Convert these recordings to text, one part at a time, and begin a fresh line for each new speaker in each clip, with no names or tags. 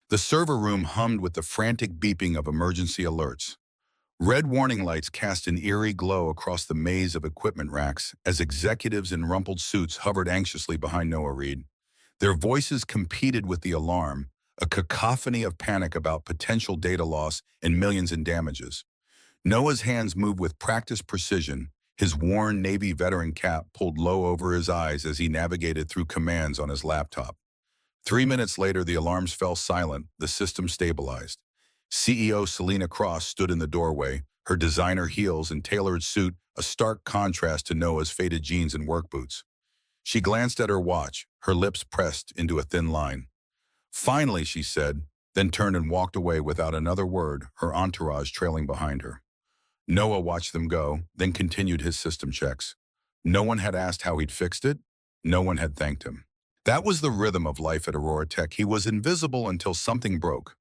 The server room hummed with the frantic beeping of emergency alerts. Red warning lights cast an eerie glow across the maze of equipment racks as executives in rumpled suits hovered anxiously behind Noah Reed. Their voices competed with the alarm, a cacophony of panic about potential data loss and millions in damages. Noah's hands moved with practiced precision, his worn Navy veteran cap pulled low over his eyes as he navigated through commands on his laptop. 3 minutes later, the alarms fell silent, the system stabilized. CEO Selena Cross stood in the doorway, her designer heels and tailored suit a stark contrast to Noah's faded jeans and work boots. She glanced at her watch, her lips pressed into a thin line. "Finally," she said, then turned and walked away without another word, her entourage trailing behind her. Noah watched them go, then continued his system checks. No one had asked how he'd fixed it. No one had thanked him. That was the rhythm of life at Aurora Tech. He was invisible until something broke,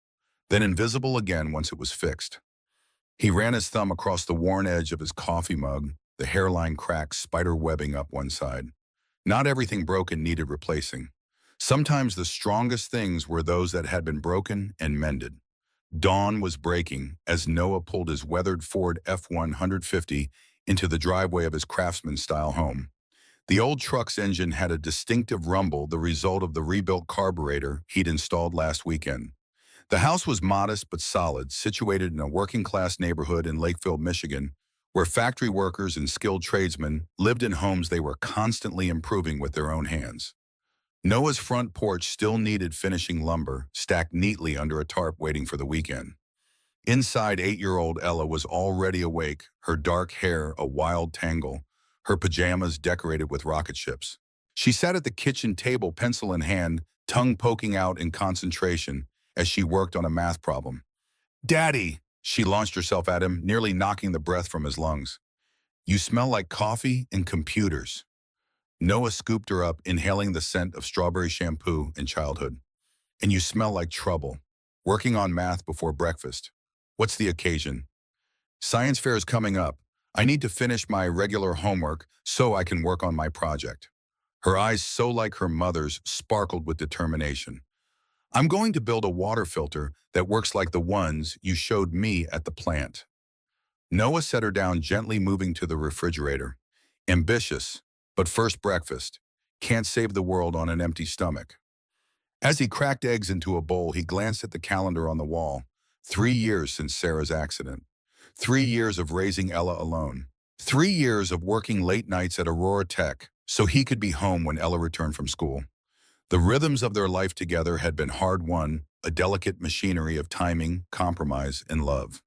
then invisible again once it was fixed. He ran his thumb across the worn edge of his coffee mug, the hairline cracks spider webbing up one side. Not everything broken needed replacing. Sometimes the strongest things were those that had been broken and mended. Dawn was breaking as Noah pulled his weathered Ford F-150 into the driveway of his Craftsman-style home. The old truck's engine had a distinctive rumble, the result of the rebuilt carburetor he'd installed last weekend. The house was modest but solid, situated in a working-class neighborhood in Lakefield, Michigan, where factory workers and skilled tradesmen lived in homes they were constantly improving with their own hands. Noah's front porch still needed finishing lumber, stacked neatly under a tarp waiting for the weekend. Inside, 8-year-old Ella was already awake, her dark hair a wild tangle, her pajamas decorated with rocket ships. She sat at the kitchen table, pencil in hand, tongue poking out in concentration as she worked on a math problem. "Daddy!" She launched herself at him, nearly knocking the breath from his lungs. "You smell like coffee and computers." Noah scooped her up, inhaling the scent of strawberry shampoo and childhood. "And you smell like trouble. Working on math before breakfast. What's the occasion?" "Science fair is coming up. I need to finish my regular homework so I can work on my project." Her eyes, so like her mother's, sparkled with determination. "I'm going to build a water filter that works like the ones you showed me at the plant." Noah set her down, gently moving to the refrigerator. "Ambitious, but first breakfast. Can't save the world on an empty stomach." As he cracked eggs into a bowl, he glanced at the calendar on the wall. 3 years since Sarah's accident. 3 years of raising Ella alone. 3 years of working late nights at Aurora Tech so he could be home when Ella returned from school. The rhythms of their life together had been hard-won, a delicate machinery of timing, compromise, and love.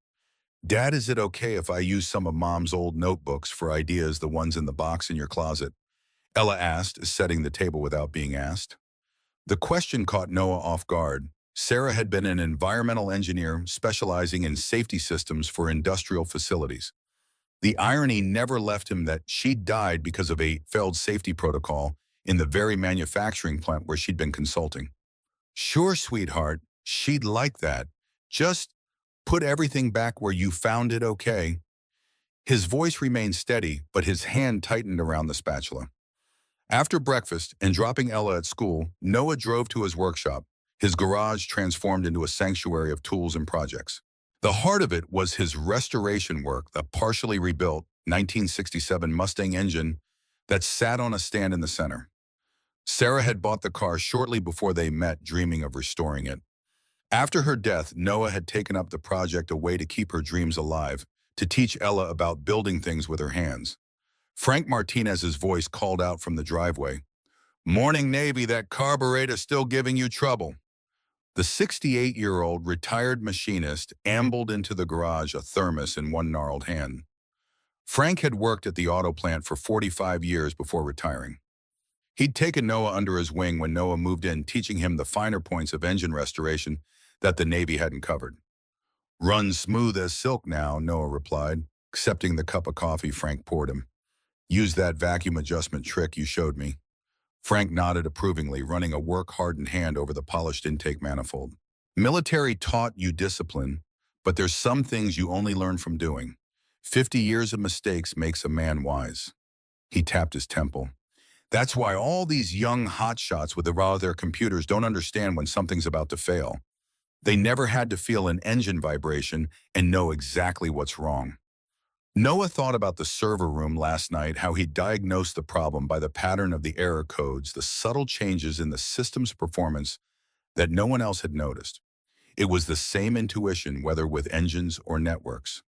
"Dad, is it okay if I use some of Mom's old notebooks for ideas, the ones in the box in your closet?" Ella asked, setting the table without being asked. The question caught Noah off guard. Sarah had been an environmental engineer specializing in safety systems for industrial facilities. The irony never left him that she'd died because of a failed safety protocol in the very manufacturing plant where she'd been consulting. "Sure, sweetheart, she'd like that. Just put everything back where you found it, okay?" His voice remained steady, but his hand tightened around the spatula. After breakfast and dropping Ella at school, Noah drove to his workshop, his garage transformed into a sanctuary of tools and projects. The heart of it was his restoration work, the partially rebuilt 1967 Mustang engine that sat on a stand in the center. Sarah had bought the car shortly before they met, dreaming of restoring it. After her death, Noah had taken up the project, a way to keep her dreams alive, to teach Ella about building things with her hands. Frank Martinez's voice called out from the driveway. "Morning, Navy, that carburetor's still giving you trouble." The 68-year-old retired machinist ambled into the garage, a thermos in one gnarled hand. Frank had worked at the auto plant for 45 years before retiring. He'd taken Noah under his wing when Noah moved in, teaching him the finer points of engine restoration that the Navy hadn't covered. "Runs smooth as silk now," Noah replied, accepting the cup of coffee Frank poured him. "Use that vacuum adjustment trick you showed me." Frank nodded approvingly, running a work-hardened hand over the polished intake manifold. "Military taught you discipline, but there's some things you only learn from doing. 50 years of mistakes makes a man wise." He tapped his temple. "That's why all these young hotshots with their computers don't understand when something's about to fail. They never had to feel an engine vibration and know exactly what's wrong. Noah thought about the server room last night, how he diagnosed the problem by the pattern of the error codes, the subtle changes in the system's performance that no one else had noticed. It was the same intuition, whether with engines or networks.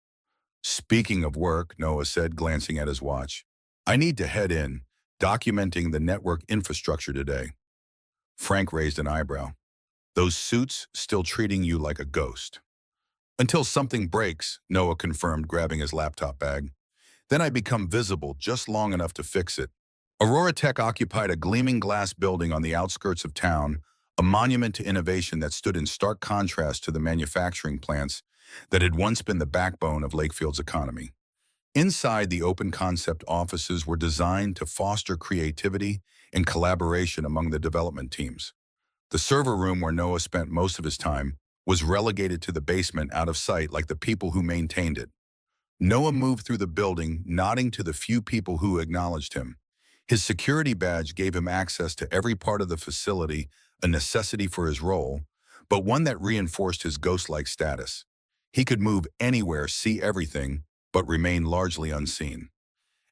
Speaking of work, Noah said, glancing at his watch, I need to head in, documenting the network infrastructure today. Frank raised an eyebrow. Those suits still treating you like a ghost. Until something breaks, Noah confirmed, grabbing his laptop bag. Then I become visible just long enough to fix it. Aurora Tech occupied a gleaming glass building on the outskirts of town, a monument to innovation that stood in stark contrast to the manufacturing plants that had once been the backbone of Lakefield's economy. Inside, the open concept offices were designed to foster creativity and collaboration among the development teams. The server room, where Noah spent most of his time, was relegated to the basement, out of sight, like the people who maintained it. Noah moved through the building, nodding to the few people who acknowledged him. His security badge gave him access to every part of the facility, a necessity for his role, but one that reinforced his ghost-like status. He could move anywhere, see everything, but remain largely unseen.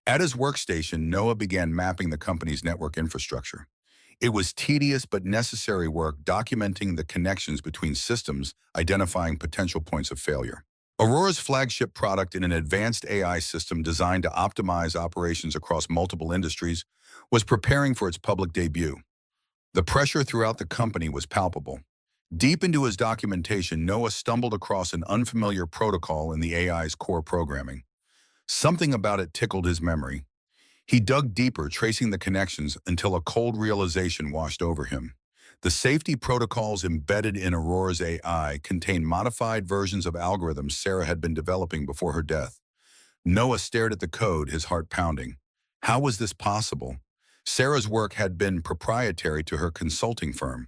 At his workstation, Noah began mapping the company's network infrastructure. It was tedious but necessary work, documenting the connections between systems, identifying potential points of failure. Aurora's flagship product, in an advanced AI system designed to optimize operations across multiple industries, was preparing for its public debut. The pressure throughout the company was palpable. Deep into his documentation, Noah stumbled across an unfamiliar protocol in the AI's core programming. Something about it tickled his memory. He dug deeper, tracing the connections until a cold realization washed over him. The safety protocols embedded in Aurora's AI contained modified versions of algorithms Sarah had been developing before her death. Noah stared at the code, his heart pounding. How was this possible? Sarah's work had been proprietary to her consulting firm.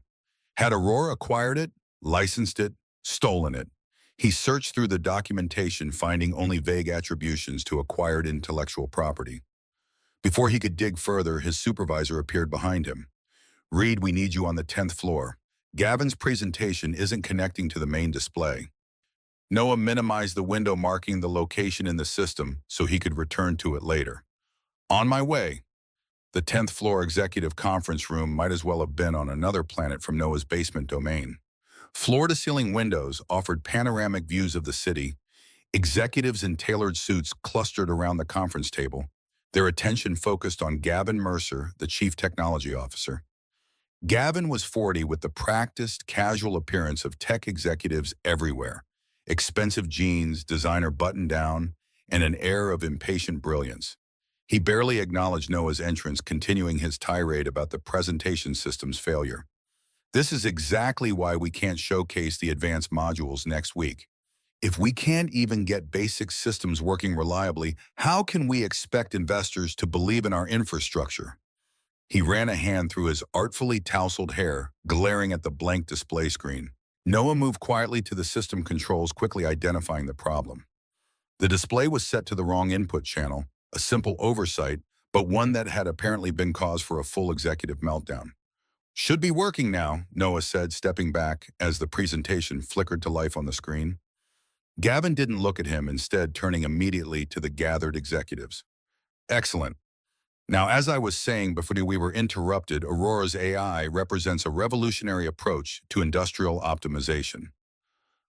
Had Aurora acquired it, licensed it, stolen it? He searched through the documentation, finding only vague attributions to acquired intellectual property. Before he could dig further, his supervisor appeared behind him. Reed, we need you on the 10th floor. Gavin's presentation isn't connecting to the main display. Noah minimized the window marking the location in the system so he could return to it later. On my way. The 10th floor executive conference room might as well have been on another planet from Noah's basement domain. Floor-to-ceiling windows offered panoramic views of the city. Executives in tailored suits clustered around the conference table, their attention focused on Gavin Mercer, the chief technology officer. Gavin was 40, with the practiced, casual appearance of tech executives everywhere. Expensive jeans, designer button-down, and an air of impatient brilliance. He barely acknowledged Noah's entrance, continuing his tirade about the presentation system's failure. This is exactly why we can't showcase the advanced modules next week. If we can't even get basic systems working reliably, how can we expect investors to believe in our infrastructure? He ran a hand through his artfully tousled hair, glaring at the blank display screen. Noah moved quietly to the system controls, quickly identifying the problem. The display was set to the wrong input channel, a simple oversight, but one that had apparently been cause for a full executive meltdown. Should be working now, Noah said, stepping back as the presentation flickered to life on the screen. Gavin didn't look at him, instead turning immediately to the gathered executives. Excellent. Now, as I was saying before we were interrupted, Aurora's AI represents a revolutionary approach to industrial optimization.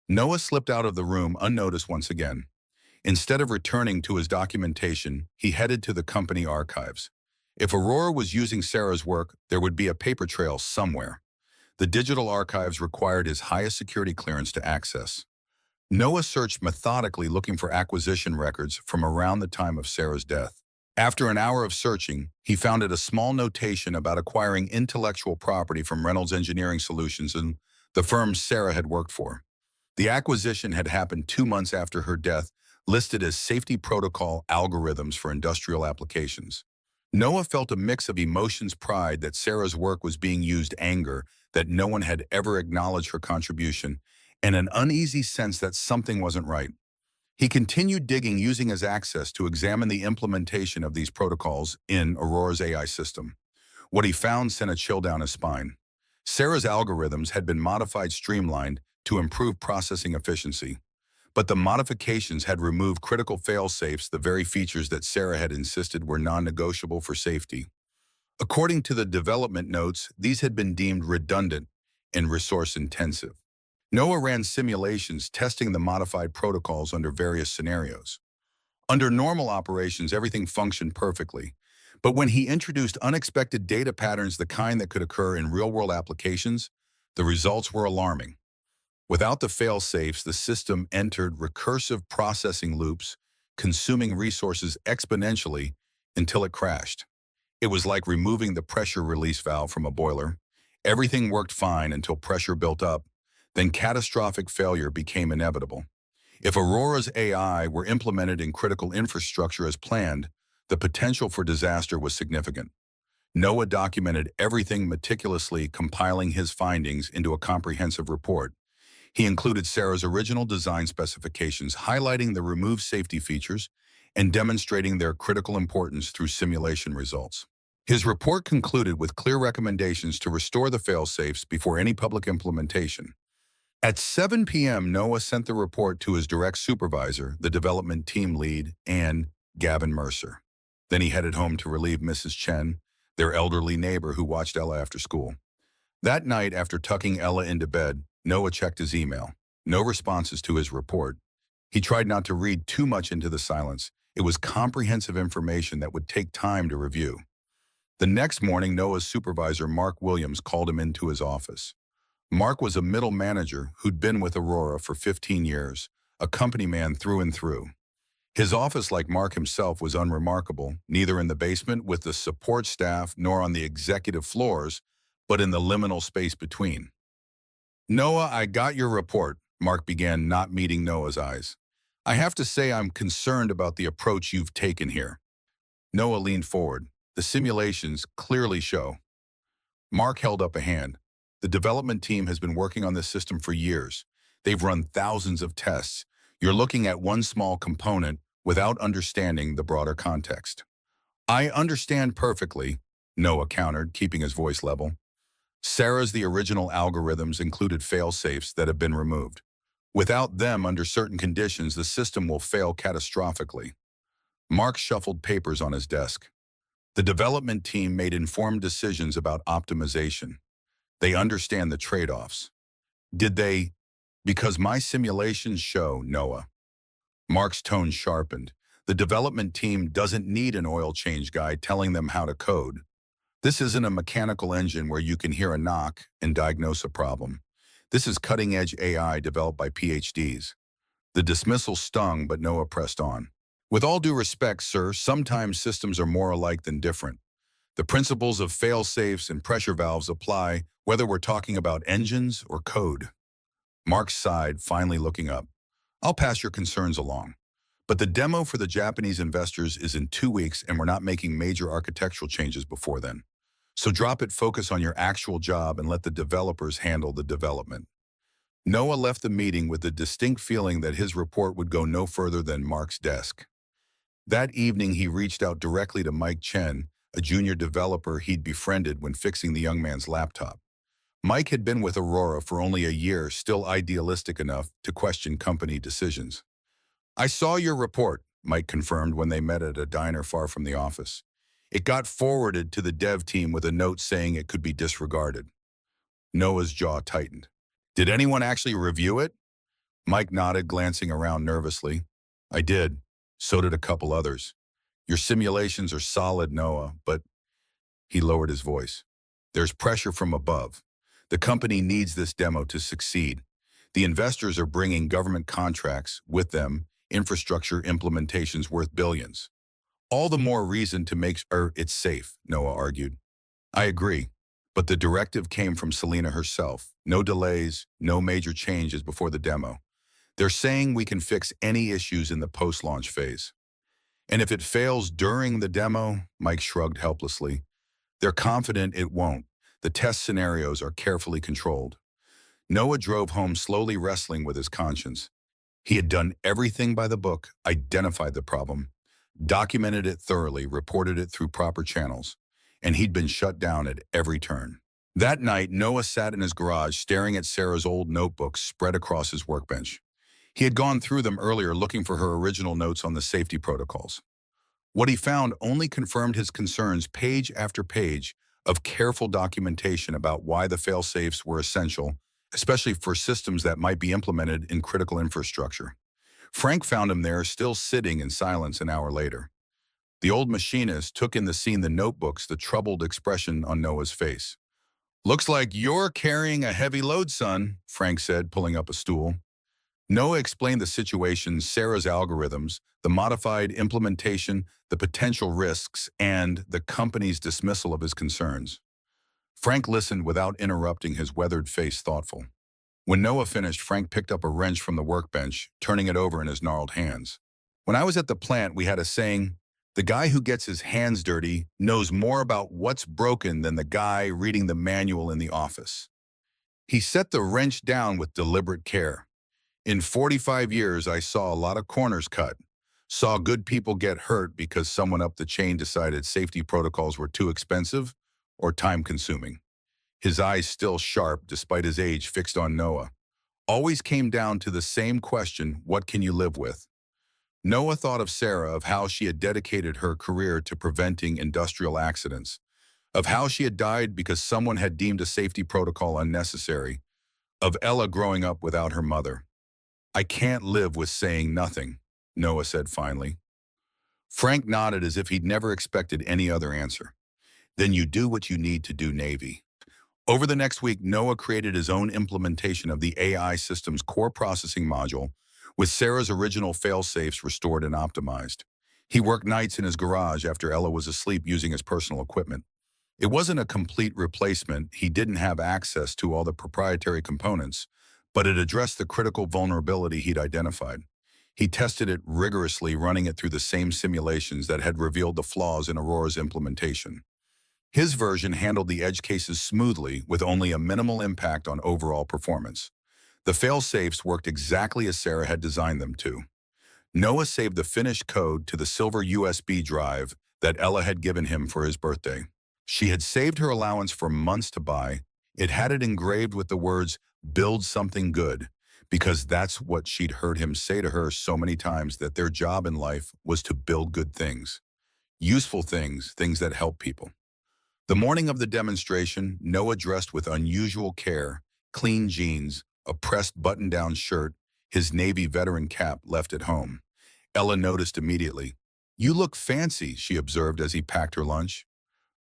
Noah slipped out of the room unnoticed once again. Instead of returning to his documentation, he headed to the company archives. If Aurora was using Sarah's work, there would be a paper trail somewhere. The digital archives required his highest security clearance to access. Noah searched methodically, looking for acquisition records from around the time of Sarah's death. After an hour of searching, he found a small notation about acquiring intellectual property from Reynolds Engineering Solutions, and the firm Sarah had worked for. The acquisition had happened 2 months after her death, listed as safety protocol algorithms for industrial applications. Noah felt a mix of emotions: pride that Sarah's work was being used, anger that no one had ever acknowledged her contribution, and an uneasy sense that something wasn't right. He continued digging, using his access to examine the implementation of these protocols in Aurora's AI system. What he found sent a chill down his spine. Sarah's algorithms had been modified, streamlined, to improve processing efficiency. But the modifications had removed critical fail-safes, the very features that Sarah had insisted were non-negotiable for safety. According to the development notes, these had been deemed redundant and resource-intensive. Noah ran simulations testing the modified protocols under various scenarios. Under normal operations, everything functioned perfectly. But when he introduced unexpected data patterns, the kind that could occur in real-world applications, the results were alarming. Without the fail-safes, the system entered recursive processing loops, consuming resources exponentially until it crashed. It was like removing the pressure release valve from a boiler. Everything worked fine until pressure built up, then catastrophic failure became inevitable. If Aurora's AI were implemented in critical infrastructure as planned, the potential for disaster was significant. Noah documented everything meticulously, compiling his findings into a comprehensive report. He included Sarah's original design specifications, highlighting the removed safety features and demonstrating their critical importance through simulation results. His report concluded with clear recommendations to restore the fail-safes before any public implementation. At 7 p.m., Noah sent the report to his direct supervisor, the development team lead, and Gavin Mercer. Then he headed home to relieve Mrs. Chen, their elderly neighbor who watched Ella after school. That night, after tucking Ella into bed, Noah checked his email. No responses to his report. He tried not to read too much into the silence. It was comprehensive information that would take time to review. The next morning, Noah's supervisor, Mark Williams, called him into his office. Mark was a middle manager who'd been with Aurora for 15 years, a company man through and through. His office, like Mark himself, was unremarkable, neither in the basement with the support staff nor on the executive floors, but in the liminal space between. "Noah, I got your report," Mark began, not meeting Noah's eyes. "I have to say I'm concerned about the approach you've taken here." Noah leaned forward. "The simulations clearly show." Mark held up a hand. "The development team has been working on this system for years. They've run thousands of tests. You're looking at one small component without understanding the broader context." "I understand perfectly," Noah countered, keeping his voice level. "Sarah's the original algorithms included fail-safes that have been removed. Without them, under certain conditions, the system will fail catastrophically." Mark shuffled papers on his desk. "The development team made informed decisions about optimization. They understand the trade-offs." "Did they? Because my simulations show, Noah." Mark's tone sharpened. "The development team doesn't need an oil change guy telling them how to code. This isn't a mechanical engine where you can hear a knock and diagnose a problem. This is cutting-edge AI developed by PhDs. The dismissal stung, but Noah pressed on. "With all due respect, sir, sometimes systems are more alike than different. The principles of fail-safes and pressure valves apply whether we're talking about engines or code." Mark sighed, finally looking up. "I'll pass your concerns along. But the demo for the Japanese investors is in 2 weeks, and we're not making major architectural changes before then. So drop it, focus on your actual job, and let the developers handle the development." Noah left the meeting with the distinct feeling that his report would go no further than Mark's desk. That evening, he reached out directly to Mike Chen, a junior developer he'd befriended when fixing the young man's laptop. Mike had been with Aurora for only a year, still idealistic enough to question company decisions. "I saw your report," Mike confirmed when they met at a diner far from the office. "It got forwarded to the dev team with a note saying it could be disregarded." Noah's jaw tightened. "Did anyone actually review it?" Mike nodded, glancing around nervously. "I did. So did a couple others. Your simulations are solid, Noah, but—" He lowered his voice. "There's pressure from above. The company needs this demo to succeed. The investors are bringing government contracts, with them, infrastructure implementations worth billions. All the more reason to make sure it's safe," Noah argued. "I agree, but the directive came from Selena herself. No delays, no major changes before the demo. They're saying we can fix any issues in the post-launch phase. And if it fails during the demo," Mike shrugged helplessly, "they're confident it won't. The test scenarios are carefully controlled." Noah drove home, slowly wrestling with his conscience. He had done everything by the book, identified the problem, documented it thoroughly, reported it through proper channels, and he'd been shut down at every turn. That night, Noah sat in his garage staring at Sarah's old notebooks spread across his workbench. He had gone through them earlier looking for her original notes on the safety protocols. What he found only confirmed his concerns page after page of careful documentation about why the fail-safes were essential, especially for systems that might be implemented in critical infrastructure. Frank found him there, still sitting in silence an hour later. The old machinist took in the scene, the notebooks, the troubled expression on Noah's face. "Looks like you're carrying a heavy load, son," Frank said, pulling up a stool. Noah explained the situation, Sarah's algorithms, the modified implementation, the potential risks, and the company's dismissal of his concerns. Frank listened without interrupting, his weathered face thoughtful. When Noah finished, Frank picked up a wrench from the workbench, turning it over in his gnarled hands. "When I was at the plant, we had a saying, the guy who gets his hands dirty knows more about what's broken than the guy reading the manual in the office." He set the wrench down with deliberate care. "In 45 years, I saw a lot of corners cut. Saw good people get hurt because someone up the chain decided safety protocols were too expensive or time-consuming." His eyes still sharp despite his age fixed on Noah. Always came down to the same question, what can you live with? Noah thought of Sarah, of how she had dedicated her career to preventing industrial accidents, of how she had died because someone had deemed a safety protocol unnecessary, of Ella growing up without her mother. "I can't live with saying nothing," Noah said finally. Frank nodded as if he'd never expected any other answer. "Then you do what you need to do, Navy." Over the next week, Noah created his own implementation of the AI system's core processing module, with Sarah's original fail-safes restored and optimized. He worked nights in his garage after Ella was asleep using his personal equipment. It wasn't a complete replacement. He didn't have access to all the proprietary components, but it addressed the critical vulnerability he'd identified. He tested it rigorously, running it through the same simulations that had revealed the flaws in Aurora's implementation. His version handled the edge cases smoothly, with only a minimal impact on overall performance. The fail-safes worked exactly as Sarah had designed them to. Noah saved the finished code to the silver USB drive that Ella had given him for his birthday. She had saved her allowance for months to buy. It had it engraved with the words, "Build something good," because that's what she'd heard him say to her so many times, that their job in life was to build good things. Useful things, things that help people. The morning of the demonstration, Noah dressed with unusual care, clean jeans, a pressed button-down shirt, his Navy veteran cap left at home. Ella noticed immediately. "You look fancy," she observed as he packed her lunch.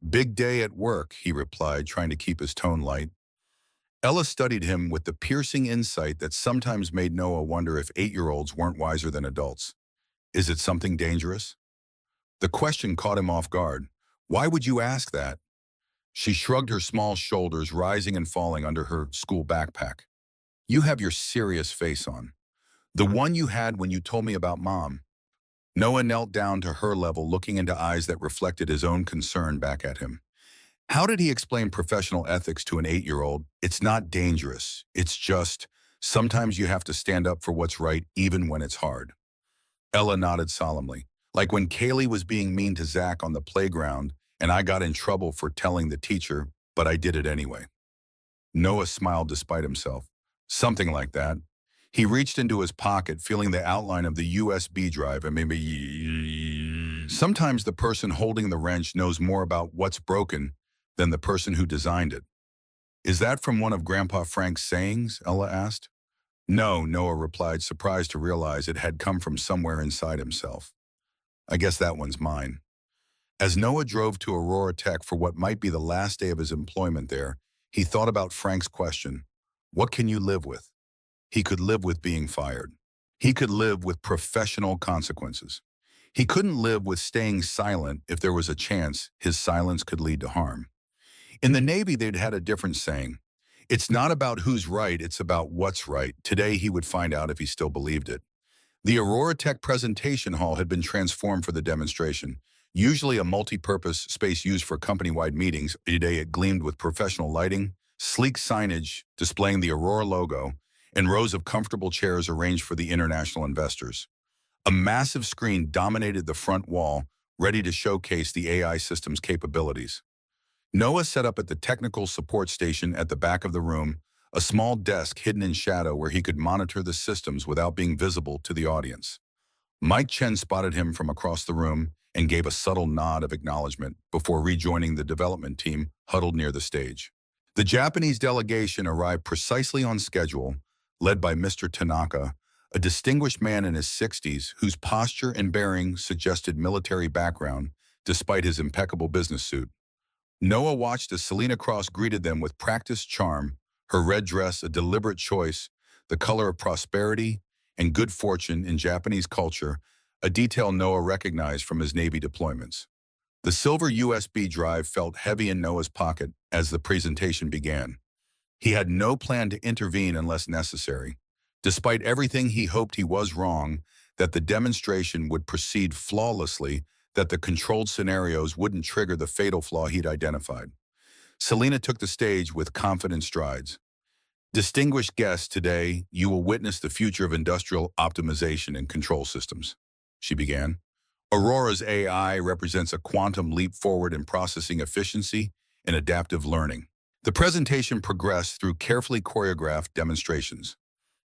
"Big day at work," he replied, trying to keep his tone light. Ella studied him with the piercing insight that sometimes made Noah wonder if 8-year-olds weren't wiser than adults. "Is it something dangerous?" The question caught him off guard. "Why would you ask that?" She shrugged her small shoulders, rising and falling under her school backpack. "You have your serious face on. The one you had when you told me about Mom." Noah knelt down to her level, looking into eyes that reflected his own concern back at him. How did he explain professional ethics to an 8-year-old? "It's not dangerous. It's just, sometimes you have to stand up for what's right even when it's hard." Ella nodded solemnly. "Like when Kaylee was being mean to Zach on the playground, and I got in trouble for telling the teacher, but I did it anyway." Noah smiled despite himself. "Something like that." He reached into his pocket, feeling the outline of the USB drive, and maybe... Sometimes the person holding the wrench knows more about what's broken than the person who designed it. "Is that from one of Grandpa Frank's sayings?" Ella asked. "No," Noah replied, surprised to realize it had come from somewhere inside himself. "I guess that one's mine." As Noah drove to Aurora Tech for what might be the last day of his employment there, he thought about Frank's question, what can you live with? He could live with being fired. He could live with professional consequences. He couldn't live with staying silent if there was a chance his silence could lead to harm. In the Navy, they'd had a different saying. "It's not about who's right, it's about what's right." Today, he would find out if he still believed it. The Aurora Tech presentation hall had been transformed for the demonstration. Usually a multi-purpose space used for company-wide meetings, today it gleamed with professional lighting, sleek signage displaying the Aurora logo, and rows of comfortable chairs arranged for the international investors. A massive screen dominated the front wall, ready to showcase the AI system's capabilities. Noah set up at the technical support station at the back of the room, a small desk hidden in shadow where he could monitor the systems without being visible to the audience. Mike Chen spotted him from across the room and gave a subtle nod of acknowledgement before rejoining the development team huddled near the stage. The Japanese delegation arrived precisely on schedule, led by Mr. Tanaka, a distinguished man in his 60s whose posture and bearing suggested military background despite his impeccable business suit. Noah watched as Selena Cross greeted them with practiced charm, her red dress a deliberate choice, the color of prosperity and good fortune in Japanese culture, a detail Noah recognized from his Navy deployments. The silver USB drive felt heavy in Noah's pocket as the presentation began. He had no plan to intervene unless necessary. Despite everything, he hoped he was wrong, that the demonstration would proceed flawlessly, that the controlled scenarios wouldn't trigger the fatal flaw he'd identified. Selena took the stage with confident strides. Distinguished guests, today you will witness the future of industrial optimization and control systems, she began. Aurora's AI represents a quantum leap forward in processing efficiency and adaptive learning. The presentation progressed through carefully choreographed demonstrations.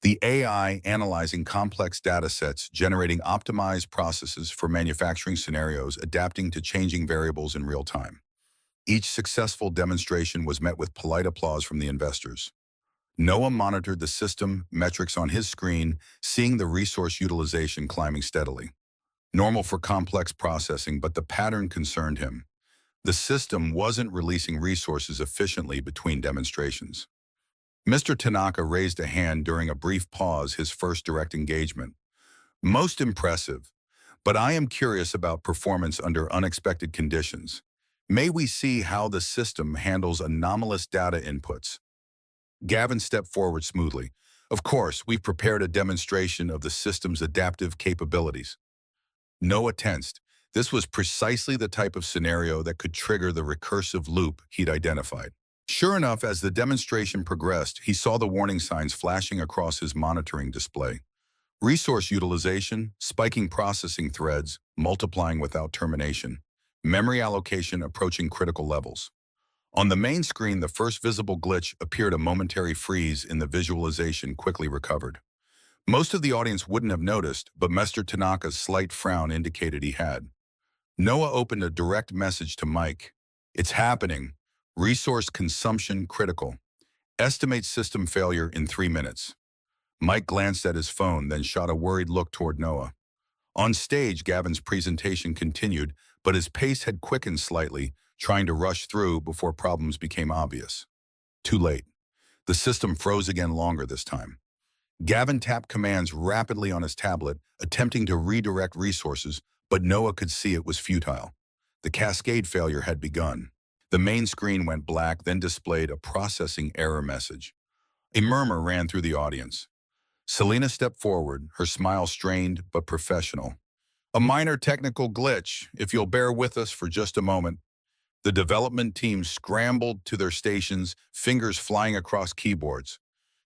The AI analyzing complex data sets, generating optimized processes for manufacturing scenarios, adapting to changing variables in real time. Each successful demonstration was met with polite applause from the investors. Noah monitored the system metrics on his screen, seeing the resource utilization climbing steadily. Normal for complex processing, but the pattern concerned him. The system wasn't releasing resources efficiently between demonstrations. Mr. Tanaka raised a hand during a brief pause, his first direct engagement. Most impressive, but I am curious about performance under unexpected conditions. May we see how the system handles anomalous data inputs? Gavin stepped forward smoothly. Of course, we've prepared a demonstration of the system's adaptive capabilities. Noah tensed. This was precisely the type of scenario that could trigger the recursive loop he'd identified. Sure enough, as the demonstration progressed, he saw the warning signs flashing across his monitoring display. Resource utilization, spiking processing threads, multiplying without termination. Memory allocation approaching critical levels. On the main screen, the first visible glitch appeared. A momentary freeze in the visualization quickly recovered. Most of the audience wouldn't have noticed, but Mr. Tanaka's slight frown indicated he had. Noah opened a direct message to Mike. It's happening. Resource consumption critical. Estimate system failure in 3 minutes. Mike glanced at his phone, then shot a worried look toward Noah. On stage, Gavin's presentation continued, but his pace had quickened slightly, trying to rush through before problems became obvious. Too late. The system froze again, longer this time. Gavin tapped commands rapidly on his tablet, attempting to redirect resources, but Noah could see it was futile. The cascade failure had begun. The main screen went black, then displayed a processing error message. A murmur ran through the audience. Selena stepped forward, her smile strained but professional. A minor technical glitch, if you'll bear with us for just a moment. The development team scrambled to their stations, fingers flying across keyboards.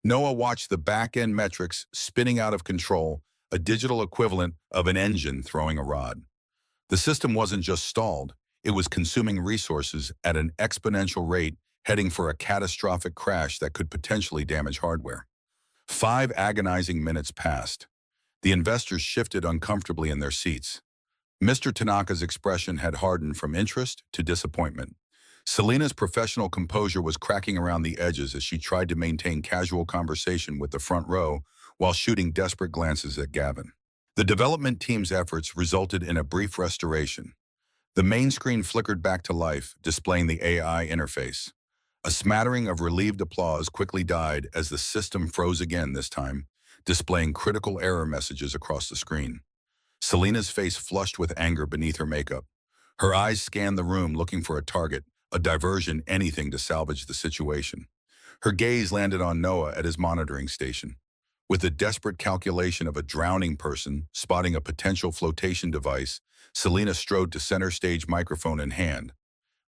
Noah watched the back-end metrics spinning out of control, a digital equivalent of an engine throwing a rod. The system wasn't just stalled, it was consuming resources at an exponential rate, heading for a catastrophic crash that could potentially damage hardware. 5 agonizing minutes passed. The investors shifted uncomfortably in their seats. Mr. Tanaka's expression had hardened from interest to disappointment. Selena's professional composure was cracking around the edges as she tried to maintain casual conversation with the front row while shooting desperate glances at Gavin. The development team's efforts resulted in a brief restoration. The main screen flickered back to life, displaying the AI interface. A smattering of relieved applause quickly died as the system froze again, this time, displaying critical error messages across the screen. Selena's face flushed with anger beneath her makeup. Her eyes scanned the room looking for a target, a diversion, anything to salvage the situation. Her gaze landed on Noah at his monitoring station. With the desperate calculation of a drowning person spotting a potential flotation device, Selena strode to center stage, microphone in hand.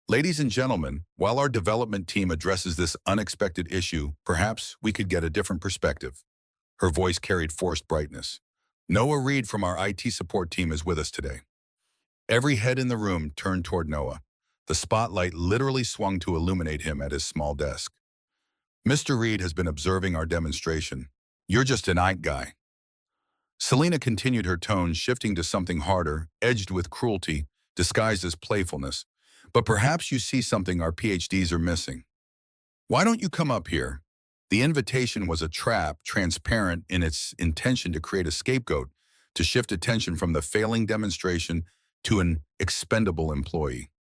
Ladies and gentlemen, while our development team addresses this unexpected issue, perhaps we could get a different perspective. Her voice carried forced brightness. Noah Reed from our IT support team is with us today. Every head in the room turned toward Noah. The spotlight literally swung to illuminate him at his small desk. "Mr. Reed has been observing our demonstration. You're just an IT guy." Selena continued, her tone shifting to something harder, edged with cruelty, disguised as playfulness. "But perhaps you see something our PhDs are missing. Why don't you come up here?" The invitation was a trap, transparent in its intention to create a scapegoat, to shift attention from the failing demonstration to an expendable employee.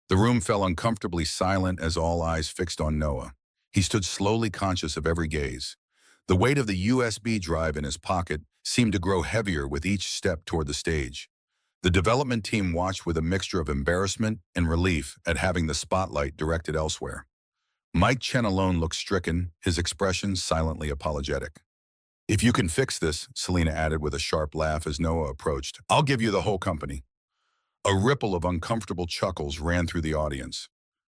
The room fell uncomfortably silent as all eyes fixed on Noah. He stood slowly, conscious of every gaze. The weight of the USB drive in his pocket seemed to grow heavier with each step toward the stage. The development team watched with a mixture of embarrassment and relief at having the spotlight directed elsewhere. Mike Chen alone looked stricken, his expression silently apologetic. "If you can fix this," Selena added with a sharp laugh as Noah approached, "I'll give you the whole company." A ripple of uncomfortable chuckles ran through the audience.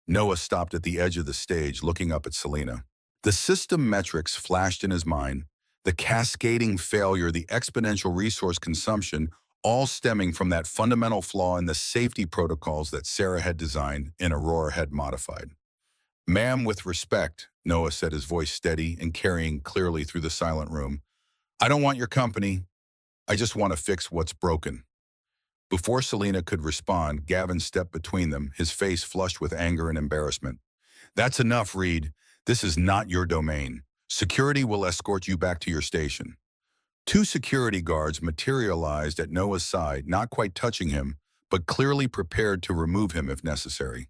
Noah stopped at the edge of the stage, looking up at Selena. The system metrics flashed in his mind, the cascading failure, the exponential resource consumption, all stemming from that fundamental flaw in the safety protocols that Sarah had designed and Aurora had modified. "Ma'am, with respect," Noah said, his voice steady and carrying clearly through the silent room, "I don't want your company. I just want to fix what's broken." Before Selena could respond, Gavin stepped between them, his face flushed with anger and embarrassment. "That's enough, Reed. This is not your domain. Security will escort you back to your station." Two security guards materialized at Noah's side, not quite touching him, but clearly prepared to remove him if necessary.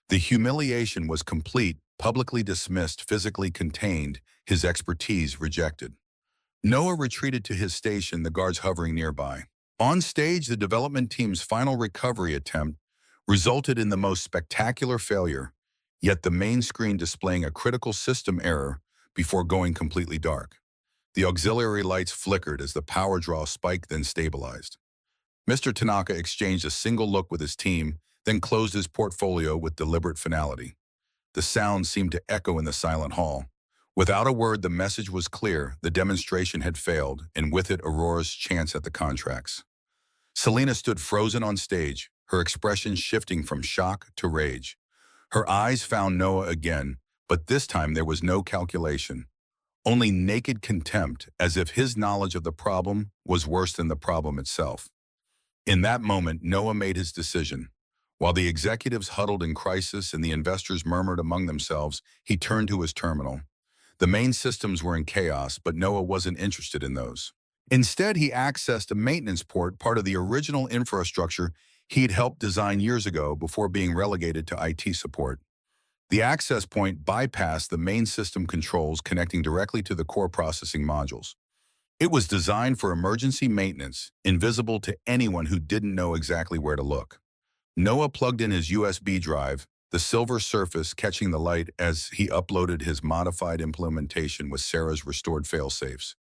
The humiliation was complete, publicly dismissed, physically contained, his expertise rejected. Noah retreated to his station, the guards hovering nearby. On stage, the development team's final recovery attempt resulted in the most spectacular failure, yet the main screen displaying a critical system error before going completely dark. The auxiliary lights flickered as the power draw spiked, then stabilized. Mr. Tanaka exchanged a single look with his team, then closed his portfolio with deliberate finality. The sound seemed to echo in the silent hall. Without a word, the message was clear: the demonstration had failed, and with it Aurora's chance at the contracts. Selena stood frozen on stage, her expression shifting from shock to rage. Her eyes found Noah again, but this time there was no calculation, only naked contempt, as if his knowledge of the problem was worse than the problem itself. In that moment, Noah made his decision. While the executives huddled in crisis and the investors murmured among themselves, he turned to his terminal. The main systems were in chaos, but Noah wasn't interested in those. Instead, he accessed a maintenance port, part of the original infrastructure he'd helped design years ago before being relegated to IT support. The access point bypassed the main system controls connecting directly to the core processing modules. It was designed for emergency maintenance, invisible to anyone who didn't know exactly where to look. Noah plugged in his USB drive, the silver surface catching the light as he uploaded his modified implementation with Sarah's restored failsafes.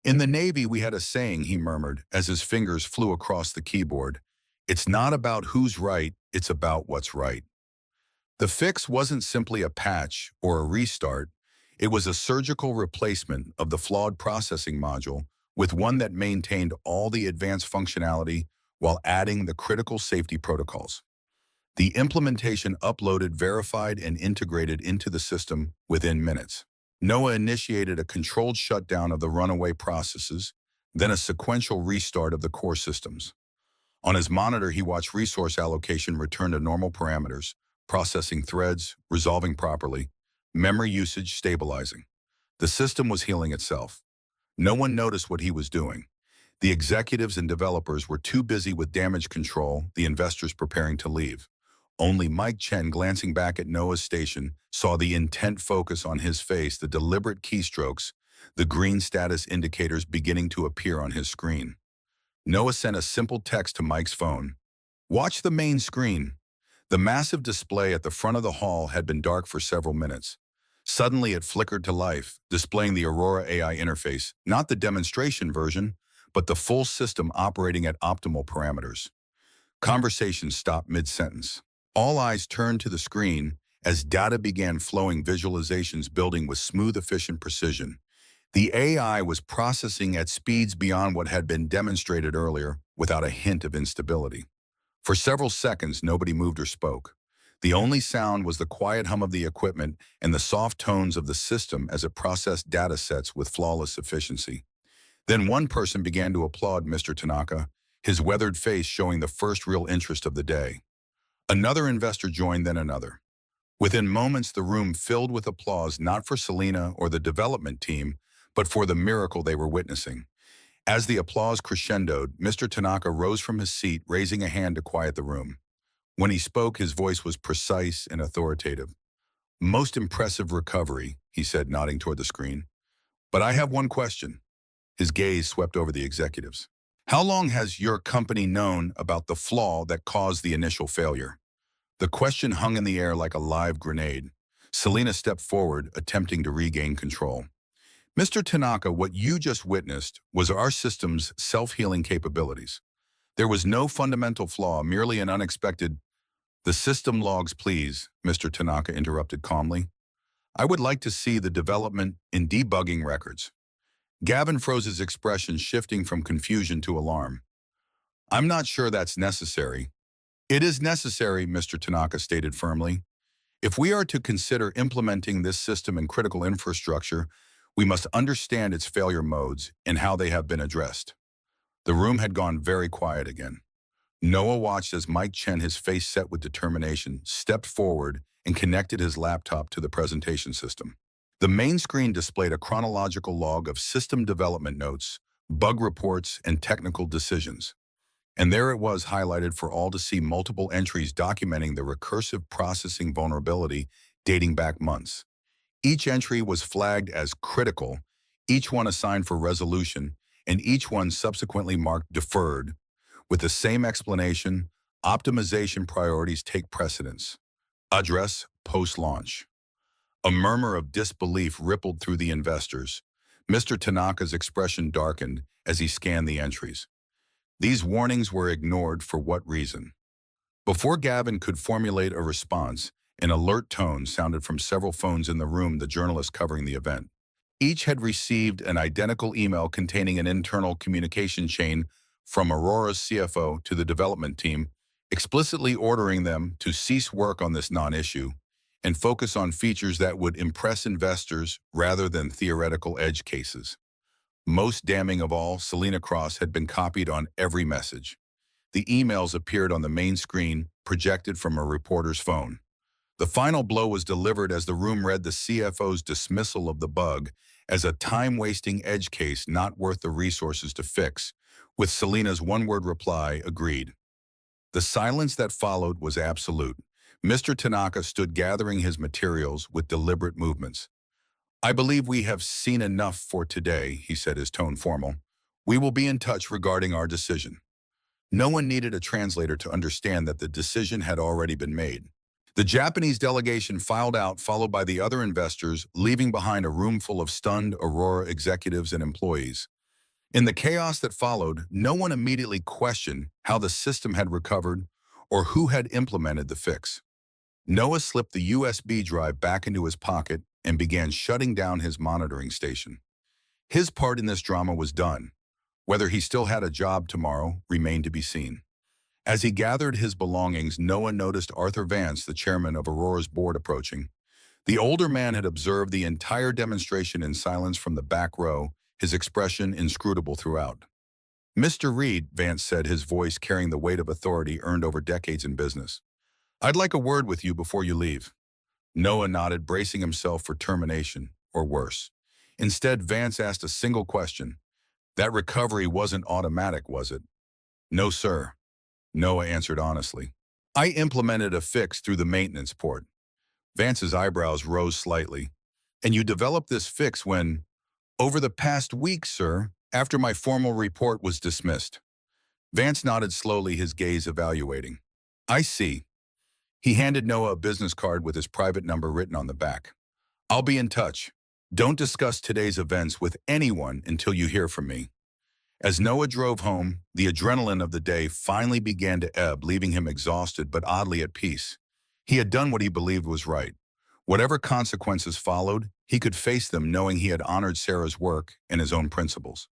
"In the Navy, we had a saying," he murmured as his fingers flew across the keyboard. "It's not about who's right, it's about what's right." The fix wasn't simply a patch or a restart. It was a surgical replacement of the flawed processing module with one that maintained all the advanced functionality while adding the critical safety protocols. The implementation uploaded, verified, and integrated into the system within minutes. Noah initiated a controlled shutdown of the runaway processes, then a sequential restart of the core systems. On his monitor, he watched resource allocation return to normal parameters, processing threads, resolving properly, memory usage stabilizing. The system was healing itself. No one noticed what he was doing. The executives and developers were too busy with damage control, the investors preparing to leave. Only Mike Chen, glancing back at Noah's station, saw the intent focus on his face, the deliberate keystrokes, the green status indicators beginning to appear on his screen. Noah sent a simple text to Mike's phone. "Watch the main screen." The massive display at the front of the hall had been dark for several minutes. Suddenly it flickered to life, displaying the Aurora AI interface, not the demonstration version, but the full system operating at optimal parameters. Conversation stopped mid-sentence. All eyes turned to the screen as data began flowing, visualizations building with smooth, efficient precision. The AI was processing at speeds beyond what had been demonstrated earlier, without a hint of instability. For several seconds, nobody moved or spoke. The only sound was the quiet hum of the equipment and the soft tones of the system as it processed data sets with flawless efficiency. Then one person began to applaud Mr. Tanaka, his weathered face showing the first real interest of the day. Another investor joined, then another. Within moments, the room filled with applause not for Selena or the development team, but for the miracle they were witnessing. As the applause crescendoed, Mr. Tanaka rose from his seat, raising a hand to quiet the room. When he spoke, his voice was precise and authoritative. "Most impressive recovery," he said, nodding toward the screen. "But I have one question." His gaze swept over the executives. "How long has your company known about the flaw that caused the initial failure?" The question hung in the air like a live grenade. Selena stepped forward, attempting to regain control. "Mr. Tanaka, what you just witnessed was our system's self-healing capabilities. There was no fundamental flaw, merely an unexpected—" "The system logs, please," Mr. Tanaka interrupted calmly. "I would like to see the development and debugging records." Gavin froze, his expression shifting from confusion to alarm. "I'm not sure that's necessary." "It is necessary," Mr. Tanaka stated firmly. "If we are to consider implementing this system in critical infrastructure, we must understand its failure modes and how they have been addressed." The room had gone very quiet again. Noah watched as Mike Chen, his face set with determination, stepped forward and connected his laptop to the presentation system. The main screen displayed a chronological log of system development notes, bug reports, and technical decisions. And there it was, highlighted for all to see, multiple entries documenting the recursive processing vulnerability dating back months. Each entry was flagged as critical, each one assigned for resolution, and each one subsequently marked deferred, with the same explanation: optimization priorities take precedence. Address post-launch. A murmur of disbelief rippled through the investors. Mr. Tanaka's expression darkened as he scanned the entries. These warnings were ignored for what reason? Before Gavin could formulate a response, an alert tone sounded from several phones in the room, the journalists covering the event. Each had received an identical email containing an internal communication chain from Aurora's CFO to the development team, explicitly ordering them to cease work on this non-issue and focus on features that would impress investors rather than theoretical edge cases. Most damning of all, Selena Cross had been copied on every message. The emails appeared on the main screen, projected from a reporter's phone. The final blow was delivered as the room read the CFO's dismissal of the bug as a time-wasting edge case not worth the resources to fix, with Selena's one-word reply: "Agreed." The silence that followed was absolute. Mr. Tanaka stood gathering his materials with deliberate movements. "I believe we have seen enough for today," he said, his tone formal. "We will be in touch regarding our decision." No one needed a translator to understand that the decision had already been made. The Japanese delegation filed out, followed by the other investors, leaving behind a room full of stunned Aurora executives and employees. In the chaos that followed, no one immediately questioned how the system had recovered or who had implemented the fix. Noah slipped the USB drive back into his pocket and began shutting down his monitoring station. His part in this drama was done. Whether he still had a job tomorrow remained to be seen. As he gathered his belongings, Noah noticed Arthur Vance, the chairman of Aurora's board, approaching. The older man had observed the entire demonstration in silence from the back row, his expression inscrutable throughout. "Mr. Reed," Vance said, his voice carrying the weight of authority earned over decades in business, "I'd like a word with you before you leave." Noah nodded, bracing himself for termination, or worse. Instead, Vance asked a single question. "That recovery wasn't automatic, was it?" "No, sir," Noah answered honestly. "I implemented a fix through the maintenance port." Vance's eyebrows rose slightly. "And you developed this fix when—" "Over the past week, sir, after my formal report was dismissed." Vance nodded slowly, his gaze evaluating. "I see." He handed Noah a business card with his private number written on the back. "I'll be in touch. Don't discuss today's events with anyone until you hear from me." As Noah drove home, the adrenaline of the day finally began to ebb, leaving him exhausted but oddly at peace. He had done what he believed was right. Whatever consequences followed, he could face them knowing he had honored Sarah's work and his own principles.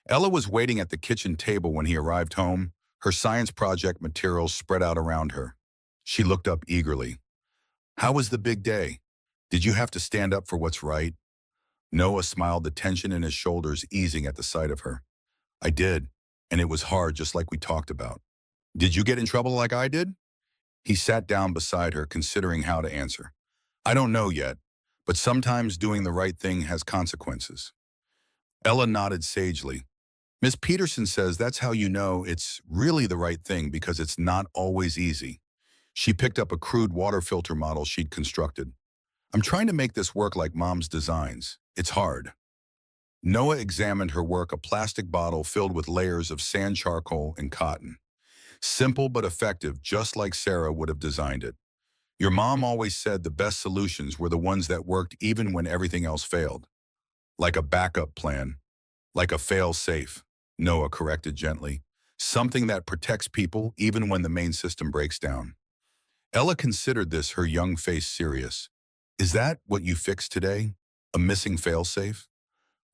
Ella was waiting at the kitchen table when he arrived home, her science project materials spread out around her. She looked up eagerly. How was the big day? Did you have to stand up for what's right? Noah smiled, the tension in his shoulders easing at the sight of her. I did, and it was hard just like we talked about. Did you get in trouble like I did? He sat down beside her, considering how to answer. I don't know yet, but sometimes doing the right thing has consequences. Ella nodded sagely. Miss Peterson says that's how you know it's really the right thing because it's not always easy. She picked up a crude water filter model she'd constructed. I'm trying to make this work like Mom's designs. It's hard. Noah examined her work, a plastic bottle filled with layers of sand charcoal and cotton. Simple but effective, just like Sarah would have designed it. Your mom always said the best solutions were the ones that worked even when everything else failed. Like a backup plan, like a fail-safe, Noah corrected gently. Something that protects people even when the main system breaks down. Ella considered this, her young face serious. Is that what you fixed today? A missing fail-safe?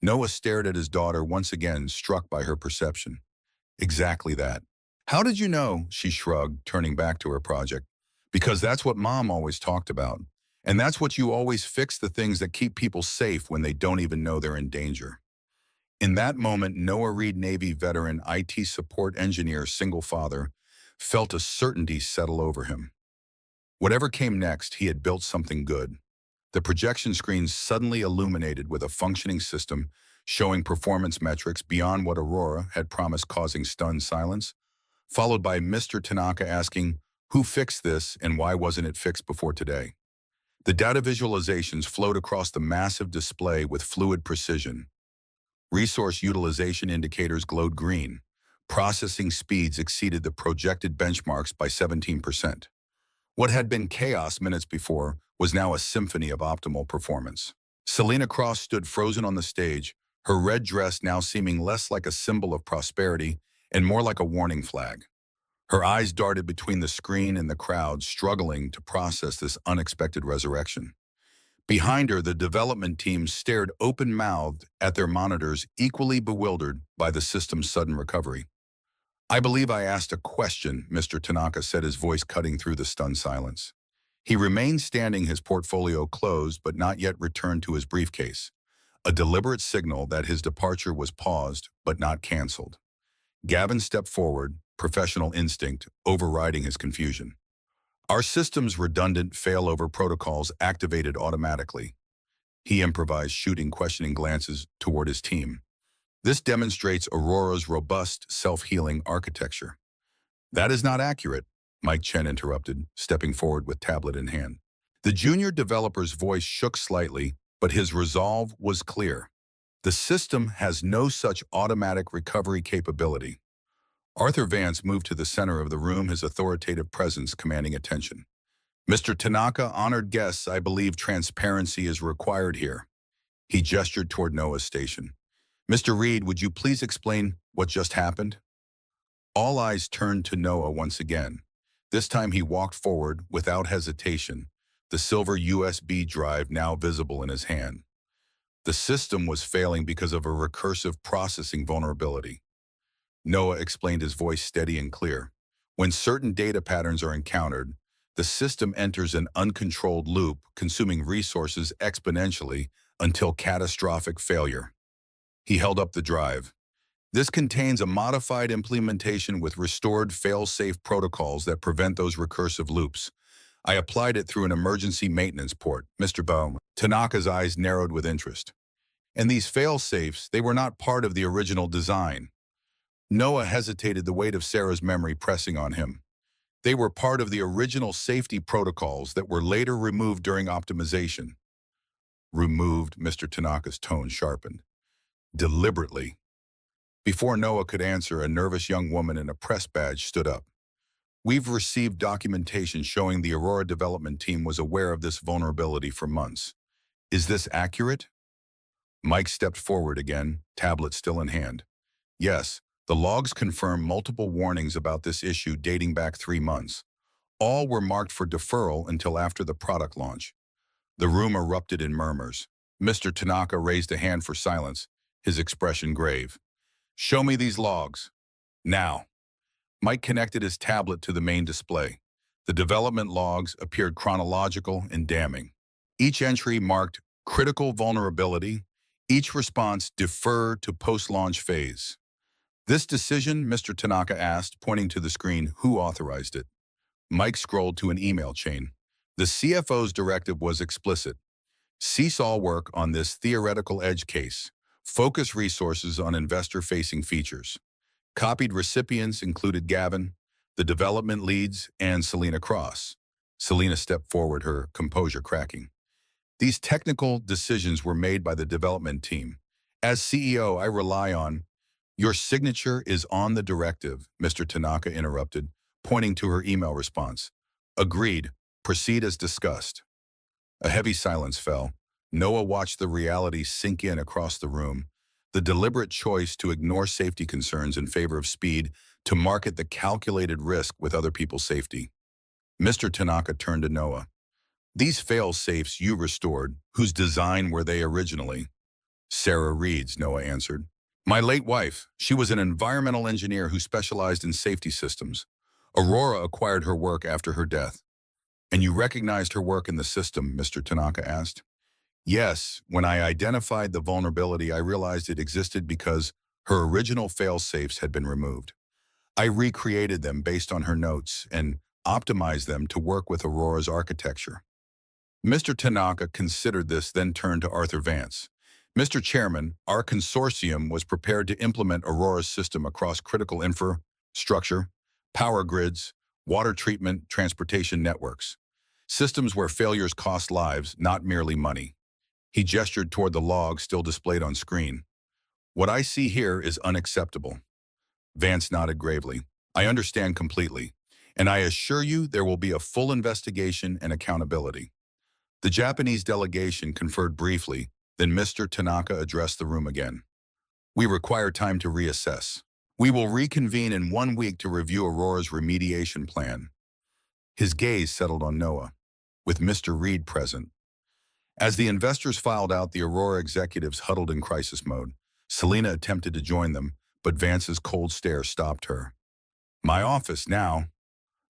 Noah stared at his daughter once again, struck by her perception. Exactly that. How did you know? She shrugged, turning back to her project. Because that's what Mom always talked about. And that's what you always fix, the things that keep people safe when they don't even know they're in danger. In that moment, Noah Reed, Navy veteran, IT support engineer, single father, felt a certainty settle over him. Whatever came next, he had built something good. The projection screen suddenly illuminated with a functioning system showing performance metrics beyond what Aurora had promised, causing stunned silence, followed by Mr. Tanaka asking, who fixed this and why wasn't it fixed before today? The data visualizations flowed across the massive display with fluid precision. Resource utilization indicators glowed green. Processing speeds exceeded the projected benchmarks by 17%. What had been chaos minutes before was now a symphony of optimal performance. Selena Cross stood frozen on the stage, her red dress now seeming less like a symbol of prosperity and more like a warning flag. Her eyes darted between the screen and the crowd, struggling to process this unexpected resurrection. Behind her, the development team stared open-mouthed at their monitors, equally bewildered by the system's sudden recovery. I believe I asked a question, Mr. Tanaka said, his voice cutting through the stunned silence. He remained standing, his portfolio closed but not yet returned to his briefcase, a deliberate signal that his departure was paused but not canceled. Gavin stepped forward, professional instinct overriding his confusion. Our system's redundant failover protocols activated automatically. He improvised, shooting questioning glances toward his team. This demonstrates Aurora's robust, self-healing architecture. That is not accurate, Mike Chen interrupted, stepping forward with tablet in hand. The junior developer's voice shook slightly, but his resolve was clear. The system has no such automatic recovery capability. Arthur Vance moved to the center of the room, his authoritative presence commanding attention. Mr. Tanaka, honored guests, I believe transparency is required here. He gestured toward Noah's station. Mr. Reed, would you please explain what just happened? All eyes turned to Noah once again. This time he walked forward without hesitation, the silver USB drive now visible in his hand. The system was failing because of a recursive processing vulnerability. Noah explained, his voice steady and clear. When certain data patterns are encountered, the system enters an uncontrolled loop, consuming resources exponentially until catastrophic failure. He held up the drive. This contains a modified implementation with restored fail-safe protocols that prevent those recursive loops. I applied it through an emergency maintenance port, Mr. Bohm. Tanaka's eyes narrowed with interest. And these fail-safes, they were not part of the original design. Noah hesitated, the weight of Sarah's memory pressing on him. They were part of the original safety protocols that were later removed during optimization. Removed, Mr. Tanaka's tone sharpened. Deliberately. Before Noah could answer, a nervous young woman in a press badge stood up. We've received documentation showing the Aurora development team was aware of this vulnerability for months. Is this accurate? Mike stepped forward again, tablet still in hand. Yes, the logs confirm multiple warnings about this issue dating back 3 months. All were marked for deferral until after the product launch. The room erupted in murmurs. Mr. Tanaka raised a hand for silence, his expression grave. Show me these logs. Now. Mike connected his tablet to the main display. The development logs appeared chronological and damning. Each entry marked critical vulnerability. Each response deferred to post-launch phase. This decision, Mr. Tanaka asked, pointing to the screen, who authorized it? Mike scrolled to an email chain. The CFO's directive was explicit. Cease all work on this theoretical edge case. Focus resources on investor-facing features. Copied recipients included Gavin, the development leads, and Selena Cross. Selena stepped forward, her composure cracking. These technical decisions were made by the development team. As CEO, I rely on. Your signature is on the directive, Mr. Tanaka interrupted, pointing to her email response. Agreed. Proceed as discussed. A heavy silence fell. Noah watched the reality sink in across the room. The deliberate choice to ignore safety concerns in favor of speed, to market the calculated risk with other people's safety. Mr. Tanaka turned to Noah. These fail-safes you restored, whose design were they originally? Sarah Reed's, Noah answered. My late wife. She was an environmental engineer who specialized in safety systems. Aurora acquired her work after her death. And you recognized her work in the system, Mr. Tanaka asked. Yes, when I identified the vulnerability, I realized it existed because her original fail-safes had been removed. I recreated them based on her notes and optimized them to work with Aurora's architecture. Mr. Tanaka considered this, then turned to Arthur Vance. Mr. Chairman, our consortium was prepared to implement Aurora's system across critical infrastructure, power grids, water treatment, transportation networks. Systems where failures cost lives, not merely money. He gestured toward the log still displayed on screen. What I see here is unacceptable. Vance nodded gravely. I understand completely, and I assure you there will be a full investigation and accountability. The Japanese delegation conferred briefly, then Mr. Tanaka addressed the room again. We require time to reassess. We will reconvene in 1 week to review Aurora's remediation plan. His gaze settled on Noah, with Mr. Reed present. As the investors filed out, the Aurora executives huddled in crisis mode. Selena attempted to join them, but Vance's cold stare stopped her. My office now.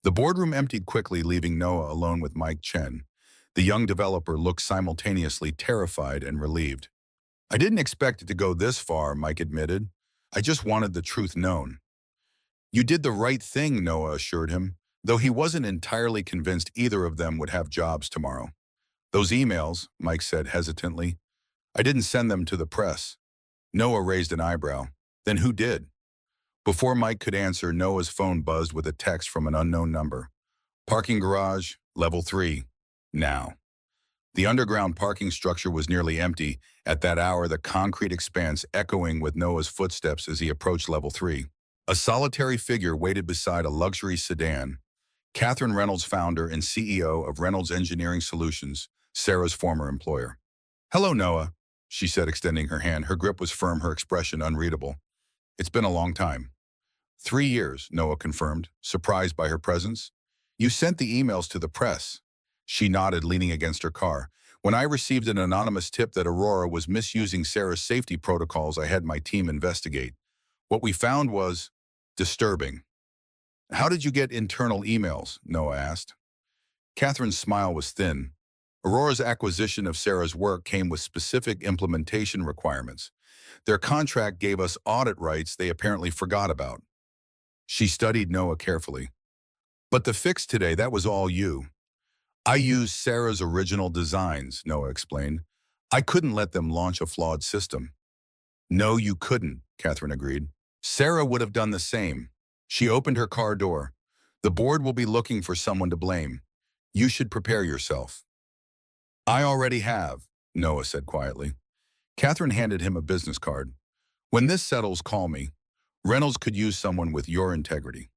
The boardroom emptied quickly, leaving Noah alone with Mike Chen. The young developer looked simultaneously terrified and relieved. I didn't expect it to go this far, Mike admitted. I just wanted the truth known. You did the right thing, Noah assured him, though he wasn't entirely convinced either of them would have jobs tomorrow. Those emails, Mike said hesitantly. I didn't send them to the press. Noah raised an eyebrow. Then who did? Before Mike could answer, Noah's phone buzzed with a text from an unknown number. Parking garage, level 3. Now. The underground parking structure was nearly empty. At that hour, the concrete expanse echoing with Noah's footsteps as he approached level 3. A solitary figure waited beside a luxury sedan. Catherine Reynolds, founder and CEO of Reynolds Engineering Solutions, Sarah's former employer. Hello, Noah, she said, extending her hand. Her grip was firm, her expression unreadable. It's been a long time. 3 years, Noah confirmed, surprised by her presence. You sent the emails to the press. She nodded, leaning against her car. When I received an anonymous tip that Aurora was misusing Sarah's safety protocols, I had my team investigate. What we found was disturbing. How did you get internal emails? Noah asked. Catherine's smile was thin. Aurora's acquisition of Sarah's work came with specific implementation requirements. Their contract gave us audit rights they apparently forgot about. She studied Noah carefully. But the fix today, that was all you. I used Sarah's original designs, Noah explained. I couldn't let them launch a flawed system. No, you couldn't, Catherine agreed. Sarah would have done the same. She opened her car door. The board will be looking for someone to blame. You should prepare yourself. I already have, Noah said quietly. Catherine handed him a business card. When this settles, call me. Reynolds could use someone with your integrity.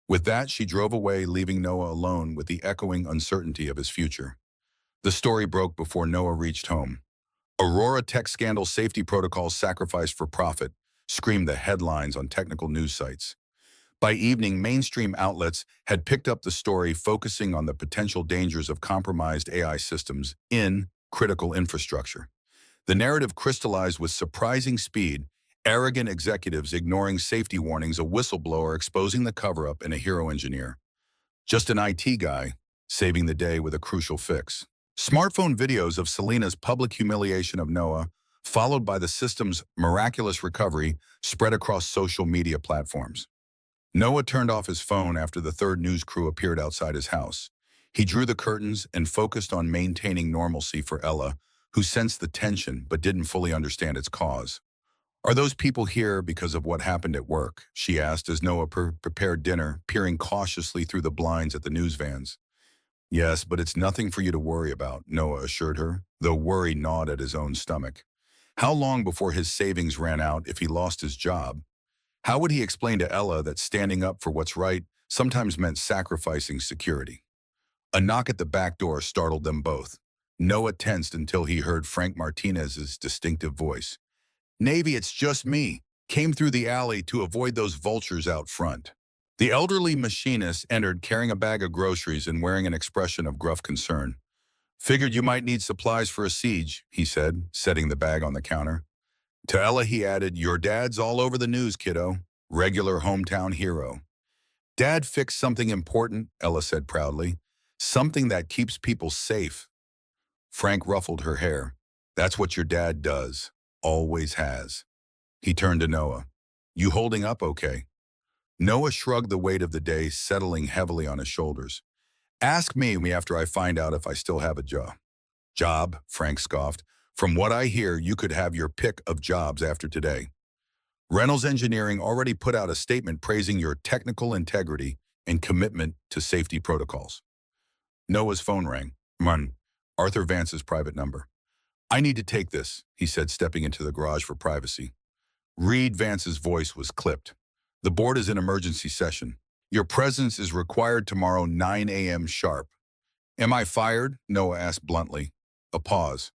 With that, she drove away, leaving Noah alone with the echoing uncertainty of his future. The story broke before Noah reached home. Aurora tech scandal, safety protocols sacrificed for profit, screamed the headlines on technical news sites. By evening, mainstream outlets had picked up the story, focusing on the potential dangers of compromised AI systems in critical infrastructure. The narrative crystallized with surprising speed: arrogant executives ignoring safety warnings, a whistleblower exposing the cover-up, and a hero engineer. Just an IT guy, saving the day with a crucial fix. Smartphone videos of Selena's public humiliation of Noah, followed by the system's miraculous recovery, spread across social media platforms. Noah turned off his phone after the third news crew appeared outside his house. He drew the curtains and focused on maintaining normalcy for Ella, who sensed the tension but didn't fully understand its cause. "Are those people here because of what happened at work?" she asked as Noah prepared dinner, peering cautiously through the blinds at the news vans. "Yes, but it's nothing for you to worry about," Noah assured her, though worry gnawed at his own stomach. How long before his savings ran out if he lost his job? How would he explain to Ella that standing up for what's right sometimes meant sacrificing security? A knock at the back door startled them both. Noah tensed until he heard Frank Martinez's distinctive voice. "Navy, it's just me. Came through the alley to avoid those vultures out front." The elderly machinist entered carrying a bag of groceries and wearing an expression of gruff concern. "Figured you might need supplies for a siege," he said, setting the bag on the counter. To Ella, he added, "Your dad's all over the news, kiddo. Regular hometown hero." "Dad fixed something important," Ella said proudly. "Something that keeps people safe." Frank ruffled her hair. "That's what your dad does. Always has." He turned to Noah. "You holding up okay?" Noah shrugged, the weight of the day settling heavily on his shoulders. "Ask me after I find out if I still have a job." "Job?" Frank scoffed. "From what I hear, you could have your pick of jobs after today. Reynolds Engineering already put out a statement praising your technical integrity and commitment to safety protocols." Noah's phone rang. Arthur Vance's private number. "I need to take this," he said, stepping into the garage for privacy. Reed Vance's voice was clipped. "The board is in emergency session. Your presence is required tomorrow 9 a.m. sharp." "Am I fired?" Noah asked bluntly. A pause.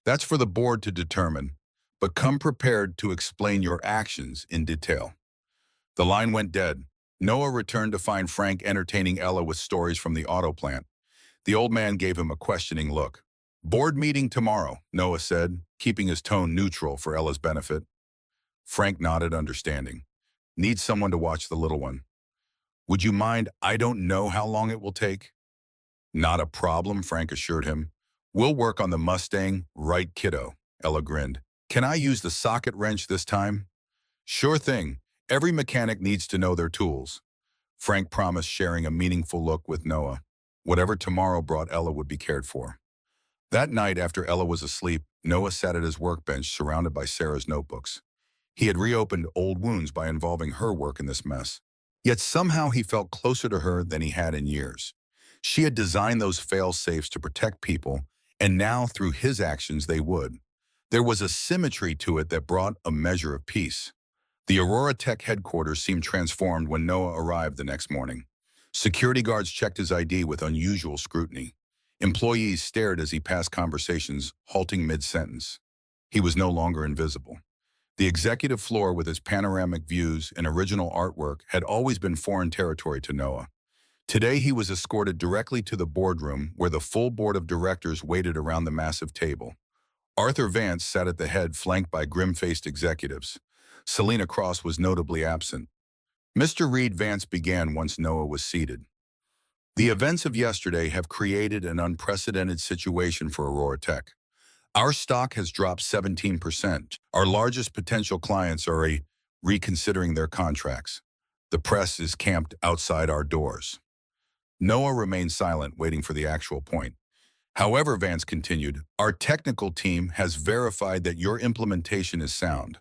"That's for the board to determine, but come prepared to explain your actions in detail." The line went dead. Noah returned to find Frank entertaining Ella with stories from the auto plant. The old man gave him a questioning look. "Board meeting tomorrow," Noah said, keeping his tone neutral for Ella's benefit. Frank nodded, understanding. "Need someone to watch the little one." "Would you mind? I don't know how long it will take." "Not a problem," Frank assured him. "We'll work on the Mustang, right, kiddo?" Ella grinned. "Can I use the socket wrench this time?" "Sure thing. Every mechanic needs to know their tools." Frank promised, sharing a meaningful look with Noah. Whatever tomorrow brought, Ella would be cared for. That night, after Ella was asleep, Noah sat at his workbench surrounded by Sarah's notebooks. He had reopened old wounds by involving her work in this mess. Yet somehow he felt closer to her than he had in years. She had designed those fail-safes to protect people, and now through his actions they would. There was a symmetry to it that brought a measure of peace. The Aurora Tech headquarters seemed transformed when Noah arrived the next morning. Security guards checked his ID with unusual scrutiny. Employees stared as he passed conversations, halting mid-sentence. He was no longer invisible. The executive floor, with its panoramic views and original artwork, had always been foreign territory to Noah. Today he was escorted directly to the boardroom, where the full board of directors waited around the massive table. Arthur Vance sat at the head, flanked by grim-faced executives. Selena Cross was notably absent. Mr. Reed Vance began once Noah was seated. "The events of yesterday have created an unprecedented situation for Aurora Tech. Our stock has dropped 17%. Our largest potential clients are reconsidering their contracts. The press is camped outside our doors." Noah remained silent, waiting for the actual point. "However," Vance continued, "our technical team has verified that your implementation is sound.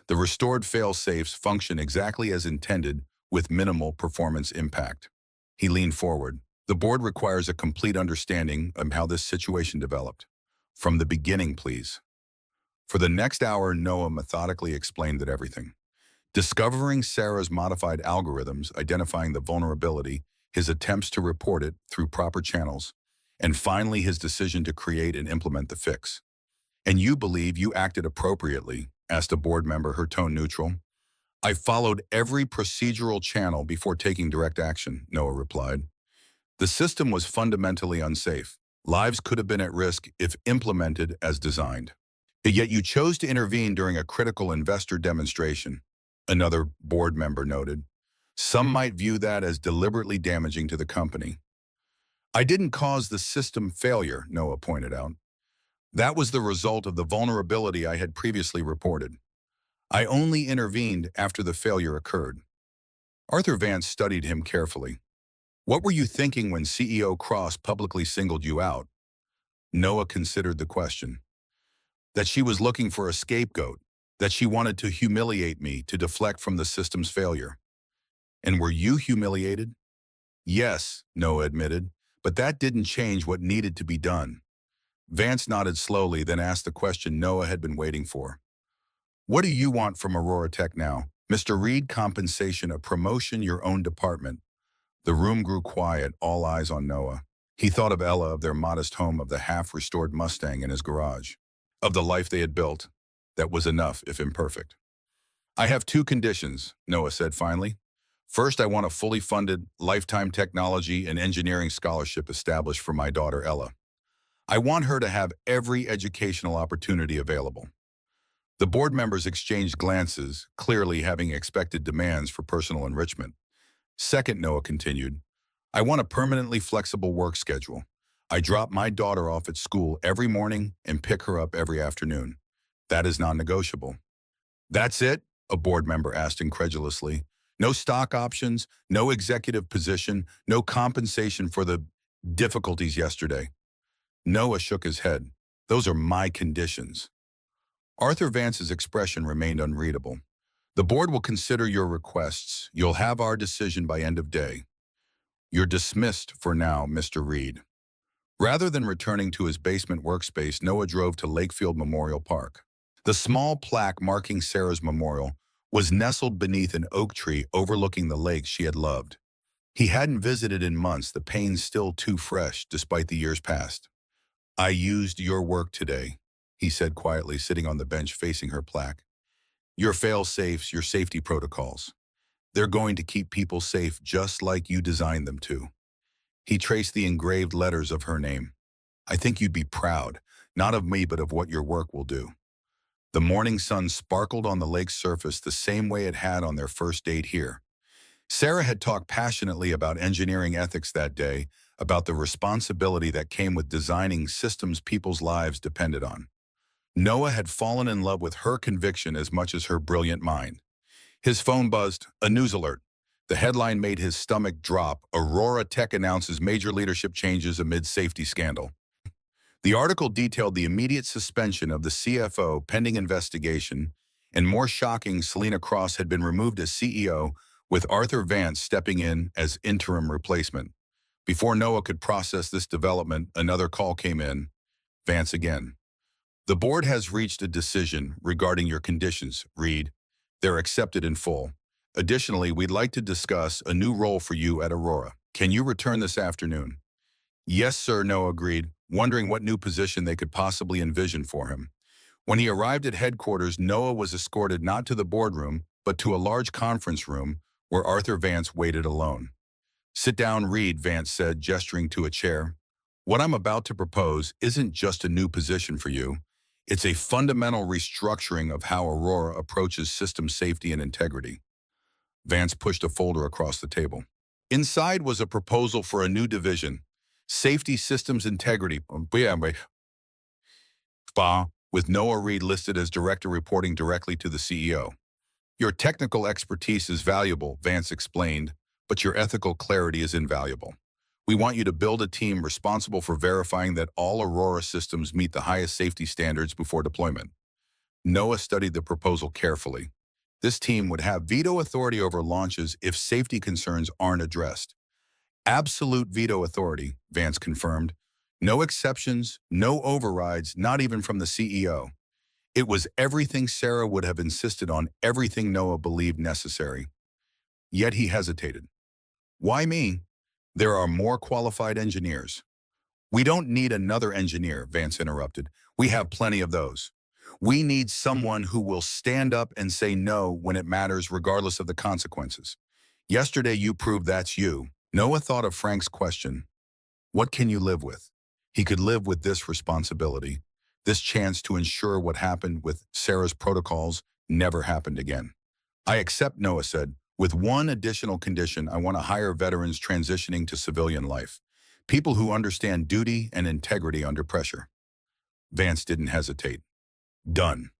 The restored fail-safes function exactly as intended, with minimal performance impact." He leaned forward. "The board requires a complete understanding of how this situation developed. From the beginning, please." For the next hour, Noah methodically explained that everything. Discovering Sarah's modified algorithms, identifying the vulnerability, his attempts to report it through proper channels, and finally his decision to create and implement the fix. "And you believe you acted appropriately?" asked a board member, her tone neutral. "I followed every procedural channel before taking direct action," Noah replied. "The system was fundamentally unsafe. Lives could have been at risk if implemented as designed. Yet you chose to intervene during a critical investor demonstration," another board member noted. Some might view that as deliberately damaging to the company. I didn't cause the system failure, Noah pointed out. That was the result of the vulnerability I had previously reported. I only intervened after the failure occurred. Arthur Vance studied him carefully. What were you thinking when CEO Cross publicly singled you out? Noah considered the question. That she was looking for a scapegoat, that she wanted to humiliate me to deflect from the system's failure. And were you humiliated? Yes, Noah admitted, but that didn't change what needed to be done. Vance nodded slowly, then asked the question Noah had been waiting for. What do you want from Aurora Tech now? Mr. Reed, compensation, a promotion, your own department. The room grew quiet, all eyes on Noah. He thought of Ella, of their modest home, of the half-restored Mustang in his garage, of the life they had built. That was enough, if imperfect. I have two conditions, Noah said finally. First, I want a fully funded, lifetime technology and engineering scholarship established for my daughter Ella. I want her to have every educational opportunity available. The board members exchanged glances, clearly having expected demands for personal enrichment. Second, Noah continued, I want a permanently flexible work schedule. I drop my daughter off at school every morning and pick her up every afternoon. That is non-negotiable. That's it? A board member asked incredulously. No stock options, no executive position, no compensation for the difficulties yesterday. Noah shook his head. Those are my conditions. Arthur Vance's expression remained unreadable. The board will consider your requests. You'll have our decision by end of day. You're dismissed for now, Mr. Reed. Rather than returning to his basement workspace, Noah drove to Lakefield Memorial Park. The small plaque marking Sarah's memorial was nestled beneath an oak tree overlooking the lake she had loved. He hadn't visited in months, the pain still too fresh despite the years past. I used your work today, he said quietly, sitting on the bench facing her plaque. Your fail-safes, your safety protocols. They're going to keep people safe just like you designed them to. He traced the engraved letters of her name. I think you'd be proud, not of me but of what your work will do. The morning sun sparkled on the lake's surface the same way it had on their first date here. Sarah had talked passionately about engineering ethics that day, about the responsibility that came with designing systems people's lives depended on. Noah had fallen in love with her conviction as much as her brilliant mind. His phone buzzed, a news alert. The headline made his stomach drop. Aurora Tech announces major leadership changes amid safety scandal. The article detailed the immediate suspension of the CFO pending investigation, and more shocking, Selena Cross had been removed as CEO, with Arthur Vance stepping in as interim replacement. Before Noah could process this development, another call came in. Vance again. The board has reached a decision regarding your conditions, Reed. They're accepted in full. Additionally, we'd like to discuss a new role for you at Aurora. Can you return this afternoon? Yes, sir, Noah agreed, wondering what new position they could possibly envision for him. When he arrived at headquarters, Noah was escorted not to the boardroom, but to a large conference room where Arthur Vance waited alone. Sit down, Reed, Vance said, gesturing to a chair. What I'm about to propose isn't just a new position for you. It's a fundamental restructuring of how Aurora approaches system safety and integrity. Vance pushed a folder across the table. Inside was a proposal for a new division, Safety Systems Integrity, with Noah Reed listed as director reporting directly to the CEO. Your technical expertise is valuable, Vance explained, but your ethical clarity is invaluable. We want you to build a team responsible for verifying that all Aurora systems meet the highest safety standards before deployment. Noah studied the proposal carefully. This team would have veto authority over launches if safety concerns aren't addressed. Absolute veto authority, Vance confirmed. No exceptions, no overrides, not even from the CEO. It was everything Sarah would have insisted on, everything Noah believed necessary. Yet he hesitated. Why me? There are more qualified engineers. We don't need another engineer, Vance interrupted. We have plenty of those. We need someone who will stand up and say no when it matters, regardless of the consequences. Yesterday you proved that's you. Noah thought of Frank's question. What can you live with? He could live with this responsibility, this chance to ensure what happened with Sarah's protocols never happened again. I accept, Noah said. With one additional condition, I want to hire veterans transitioning to civilian life. People who understand duty and integrity under pressure. Vance didn't hesitate. Done.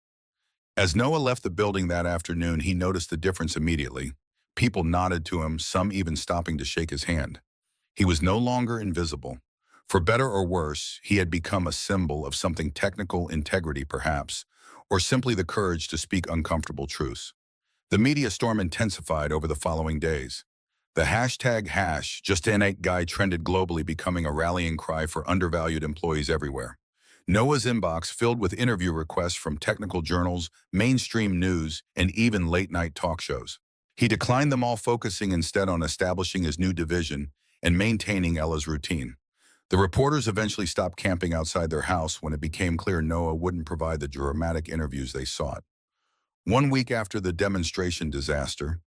As Noah left the building that afternoon, he noticed the difference immediately. People nodded to him, some even stopping to shake his hand. He was no longer invisible. For better or worse, he had become a symbol of something technical, integrity perhaps, or simply the courage to speak uncomfortable truths. The media storm intensified over the following days. The #JustAnAteGuy trended globally, becoming a rallying cry for undervalued employees everywhere. Noah's inbox filled with interview requests from technical journals, mainstream news, and even late-night talk shows. He declined them all, focusing instead on establishing his new division and maintaining Ella's routine. The reporters eventually stopped camping outside their house when it became clear Noah wouldn't provide the dramatic interviews they sought. One week after the demonstration disaster,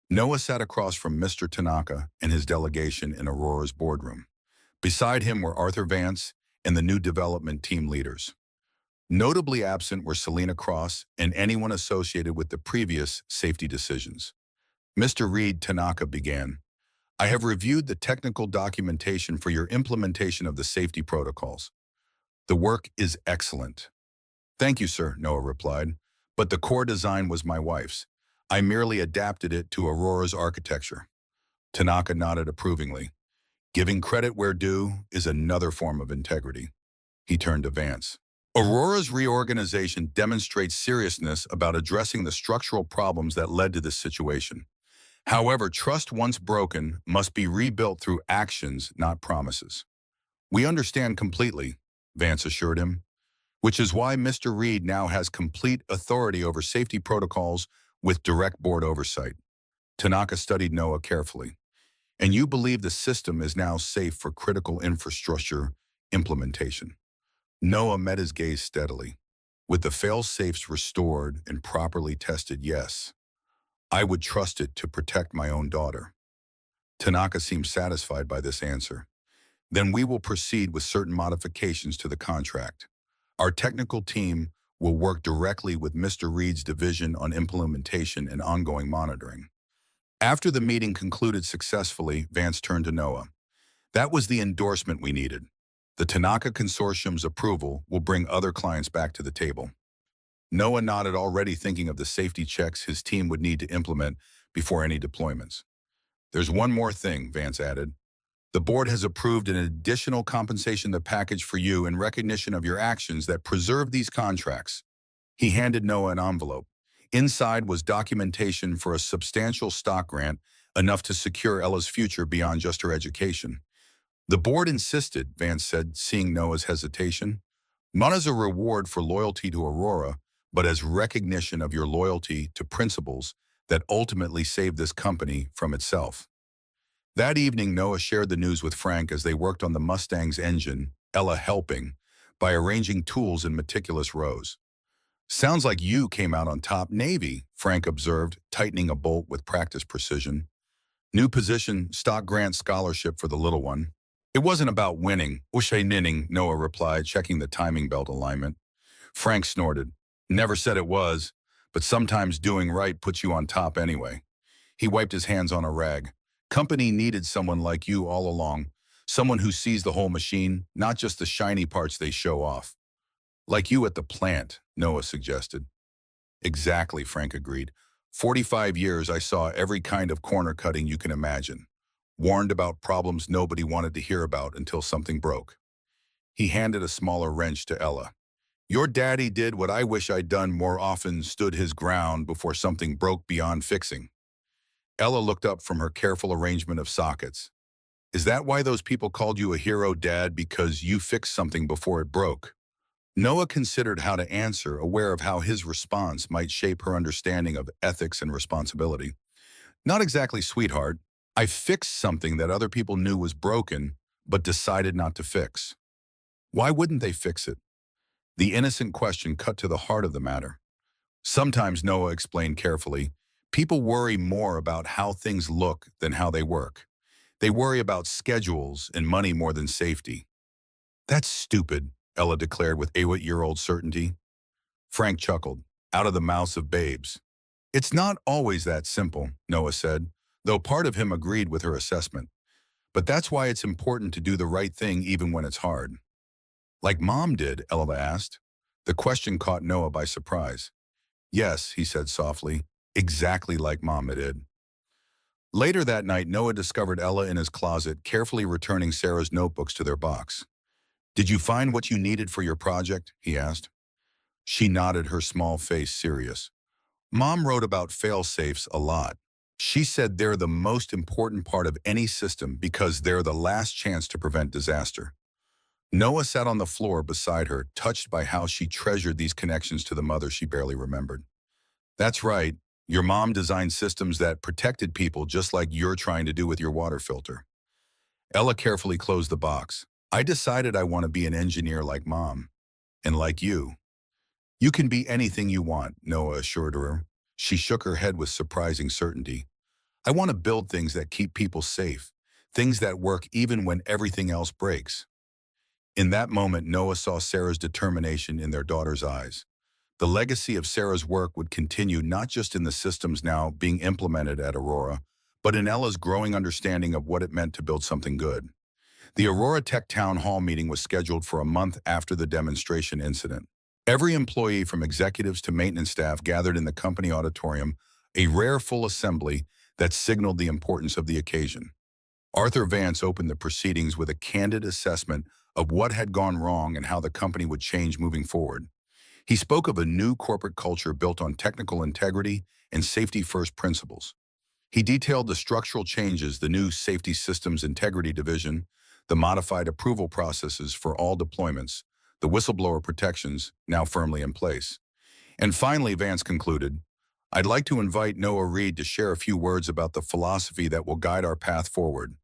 Noah sat across from Mr. Tanaka and his delegation in Aurora's boardroom. Beside him were Arthur Vance and the new development team leaders. Notably absent were Selena Cross and anyone associated with the previous safety decisions. Mr. Reed, Tanaka began, I have reviewed the technical documentation for your implementation of the safety protocols. The work is excellent. Thank you, sir, Noah replied, but the core design was my wife's. I merely adapted it to Aurora's architecture. Tanaka nodded approvingly. Giving credit where due is another form of integrity. He turned to Vance. Aurora's reorganization demonstrates seriousness about addressing the structural problems that led to this situation. However, trust once broken must be rebuilt through actions, not promises. We understand completely, Vance assured him, which is why Mr. Reed now has complete authority over safety protocols with direct board oversight. Tanaka studied Noah carefully. And you believe the system is now safe for critical infrastructure implementation. Noah met his gaze steadily. With the fail-safes restored and properly tested, yes. I would trust it to protect my own daughter. Tanaka seemed satisfied by this answer. Then we will proceed with certain modifications to the contract. Our technical team will work directly with Mr. Reed's division on implementation and ongoing monitoring. After the meeting concluded successfully, Vance turned to Noah. That was the endorsement we needed. The Tanaka Consortium's approval will bring other clients back to the table. Noah nodded, already thinking of the safety checks his team would need to implement before any deployments. There's one more thing, Vance added. The board has approved an additional compensation package for you in recognition of your actions that preserve these contracts. He handed Noah an envelope. Inside was documentation for a substantial stock grant, enough to secure Ella's future beyond just her education. The board insisted, Vance said, seeing Noah's hesitation, not as a reward for loyalty to Aurora, but as recognition of your loyalty to principles that ultimately saved this company from itself. That evening, Noah shared the news with Frank as they worked on the Mustang's engine, Ella helping, by arranging tools in meticulous rows. Sounds like you came out on top, Navy, Frank observed, tightening a bolt with practice precision. New position, stock grant scholarship for the little one. It wasn't about winning, Ushe ninning, Noah replied, checking the timing belt alignment. Frank snorted. Never said it was, but sometimes doing right puts you on top anyway. He wiped his hands on a rag. Company needed someone like you all along, someone who sees the whole machine, not just the shiny parts they show off. Like you at the plant, Noah suggested. Exactly, Frank agreed. 45 years I saw every kind of corner cutting you can imagine. Warned about problems nobody wanted to hear about until something broke. He handed a smaller wrench to Ella. Your daddy did what I wish I'd done more often, stood his ground before something broke beyond fixing. Ella looked up from her careful arrangement of sockets. Is that why those people called you a hero, Dad, because you fixed something before it broke? Noah considered how to answer, aware of how his response might shape her understanding of ethics and responsibility. Not exactly, sweetheart. I fixed something that other people knew was broken, but decided not to fix. Why wouldn't they fix it? The innocent question cut to the heart of the matter. Sometimes, Noah explained carefully, people worry more about how things look than how they work. They worry about schedules and money more than safety. That's stupid, Ella declared with 8-year-old certainty. Frank chuckled, out of the mouths of babes. It's not always that simple, Noah said, though part of him agreed with her assessment. But that's why it's important to do the right thing even when it's hard. Like Mom did, Ella asked. The question caught Noah by surprise. Yes, he said softly, exactly like Mom did. Later that night, Noah discovered Ella in his closet, carefully returning Sarah's notebooks to their box. Did you find what you needed for your project? He asked. She nodded, her small face serious. Mom wrote about fail-safes a lot. She said they're the most important part of any system because they're the last chance to prevent disaster. Noah sat on the floor beside her, touched by how she treasured these connections to the mother she barely remembered. That's right. Your mom designed systems that protected people just like you're trying to do with your water filter. Ella carefully closed the box. I decided I want to be an engineer like Mom. And like you. You can be anything you want, Noah assured her. She shook her head with surprising certainty. I want to build things that keep people safe, things that work even when everything else breaks. In that moment, Noah saw Sarah's determination in their daughter's eyes. The legacy of Sarah's work would continue not just in the systems now being implemented at Aurora, but in Ella's growing understanding of what it meant to build something good. The Aurora Tech Town Hall meeting was scheduled for a month after the demonstration incident. Every employee from executives to maintenance staff gathered in the company auditorium, a rare full assembly that signaled the importance of the occasion. Arthur Vance opened the proceedings with a candid assessment of what had gone wrong and how the company would change moving forward. He spoke of a new corporate culture built on technical integrity and safety-first principles. He detailed the structural changes, the new Safety Systems Integrity Division, the modified approval processes for all deployments, the whistleblower protections now firmly in place. And finally, Vance concluded, I'd like to invite Noah Reed to share a few words about the philosophy that will guide our path forward.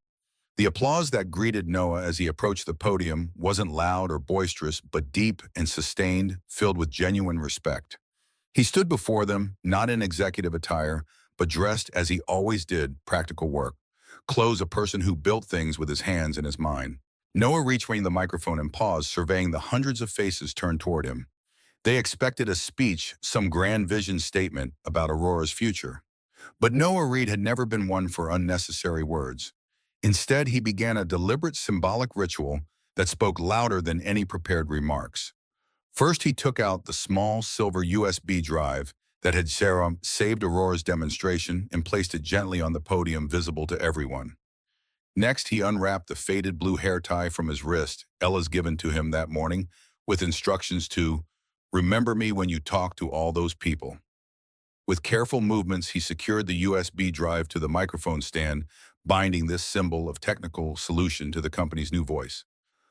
The applause that greeted Noah as he approached the podium wasn't loud or boisterous, but deep and sustained, filled with genuine respect. He stood before them, not in executive attire, but dressed as he always did, practical work. Clothes a person who built things with his hands and his mind. Noah reached for the microphone and paused, surveying the hundreds of faces turned toward him. They expected a speech, some grand vision statement about Aurora's future. But Noah Reed had never been one for unnecessary words. Instead, he began a deliberate symbolic ritual that spoke louder than any prepared remarks. First, he took out the small silver USB drive that had Sarah saved Aurora's demonstration and placed it gently on the podium, visible to everyone. Next, he unwrapped the faded blue hair tie from his wrist, Ella's given to him that morning, with instructions to remember me when you talk to all those people. With careful movements, he secured the USB drive to the microphone stand, binding this symbol of technical solution to the company's new voice.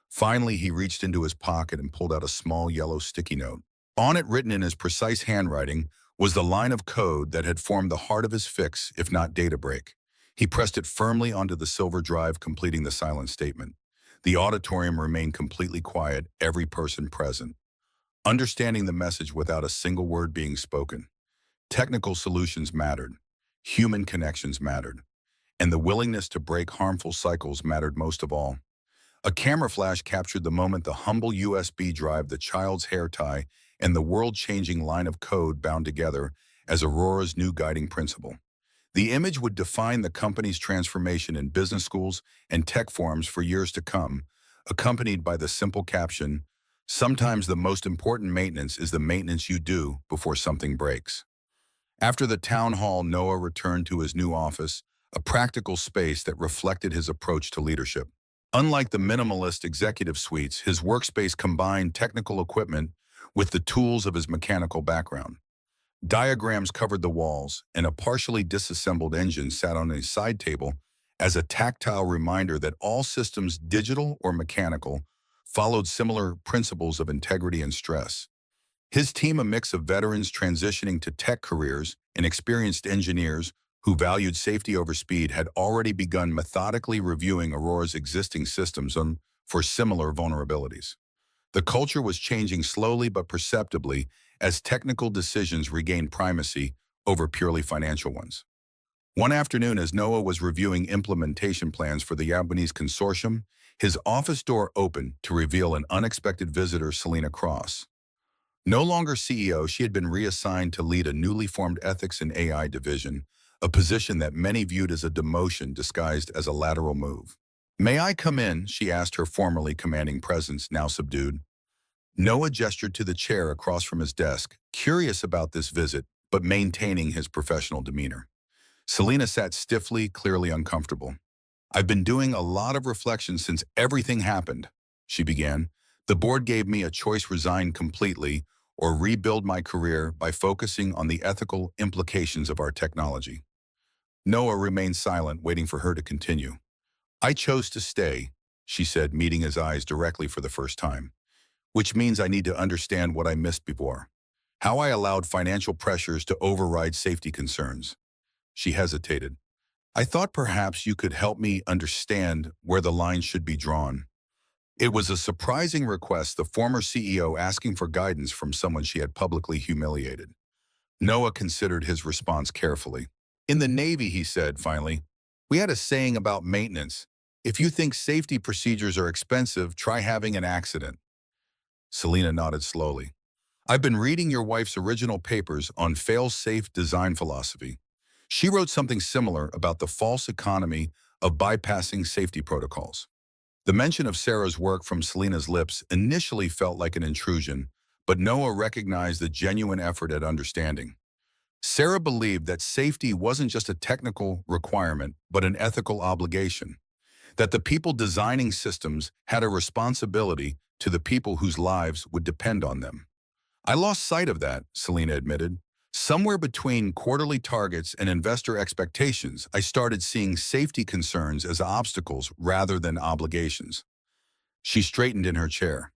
Finally, he reached into his pocket and pulled out a small yellow sticky note. On it, written in his precise handwriting, was the line of code that had formed the heart of his fix, if not data break. He pressed it firmly onto the silver drive, completing the silent statement. The auditorium remained completely quiet, every person present, understanding the message without a single word being spoken. Technical solutions mattered. Human connections mattered. And the willingness to break harmful cycles mattered most of all. A camera flash captured the moment the humble USB drive, the child's hair tie, and the world-changing line of code bound together as Aurora's new guiding principle. The image would define the company's transformation in business schools and tech forums for years to come, accompanied by the simple caption, sometimes the most important maintenance is the maintenance you do before something breaks. After the town hall, Noah returned to his new office, a practical space that reflected his approach to leadership. Unlike the minimalist executive suites, his workspace combined technical equipment with the tools of his mechanical background. Diagrams covered the walls, and a partially disassembled engine sat on a side table as a tactile reminder that all systems, digital or mechanical, followed similar principles of integrity and stress. His team, a mix of veterans transitioning to tech careers and experienced engineers who valued safety over speed, had already begun methodically reviewing Aurora's existing systems for similar vulnerabilities. The culture was changing slowly but perceptibly as technical decisions regained primacy over purely financial ones. One afternoon, as Noah was reviewing implementation plans for the Japanese consortium, his office door opened to reveal an unexpected visitor, Selena Cross. No longer CEO, she had been reassigned to lead a newly formed ethics and AI division, a position that many viewed as a demotion disguised as a lateral move. "May I come in?" she asked her formerly commanding presence, now subdued. Noah gestured to the chair across from his desk, curious about this visit, but maintaining his professional demeanor. Selena sat stiffly, clearly uncomfortable. "I've been doing a lot of reflection since everything happened," she began. "The board gave me a choice: resign completely or rebuild my career by focusing on the ethical implications of our technology." Noah remained silent, waiting for her to continue. "I chose to stay," she said, meeting his eyes directly for the first time. "Which means I need to understand what I missed before. How I allowed financial pressures to override safety concerns." She hesitated. "I thought perhaps you could help me understand where the line should be drawn." It was a surprising request, the former CEO asking for guidance from someone she had publicly humiliated. Noah considered his response carefully. "In the Navy," he said finally, "we had a saying about maintenance. If you think safety procedures are expensive, try having an accident." Selena nodded slowly. "I've been reading your wife's original papers on fail-safe design philosophy. She wrote something similar about the false economy of bypassing safety protocols." The mention of Sarah's work from Selena's lips initially felt like an intrusion, but Noah recognized the genuine effort at understanding. Sarah believed that safety wasn't just a technical requirement, but an ethical obligation, that the people designing systems had a responsibility to the people whose lives would depend on them. "I lost sight of that," Selena admitted. "Somewhere between quarterly targets and investor expectations, I started seeing safety concerns as obstacles rather than obligations." She straightened in her chair.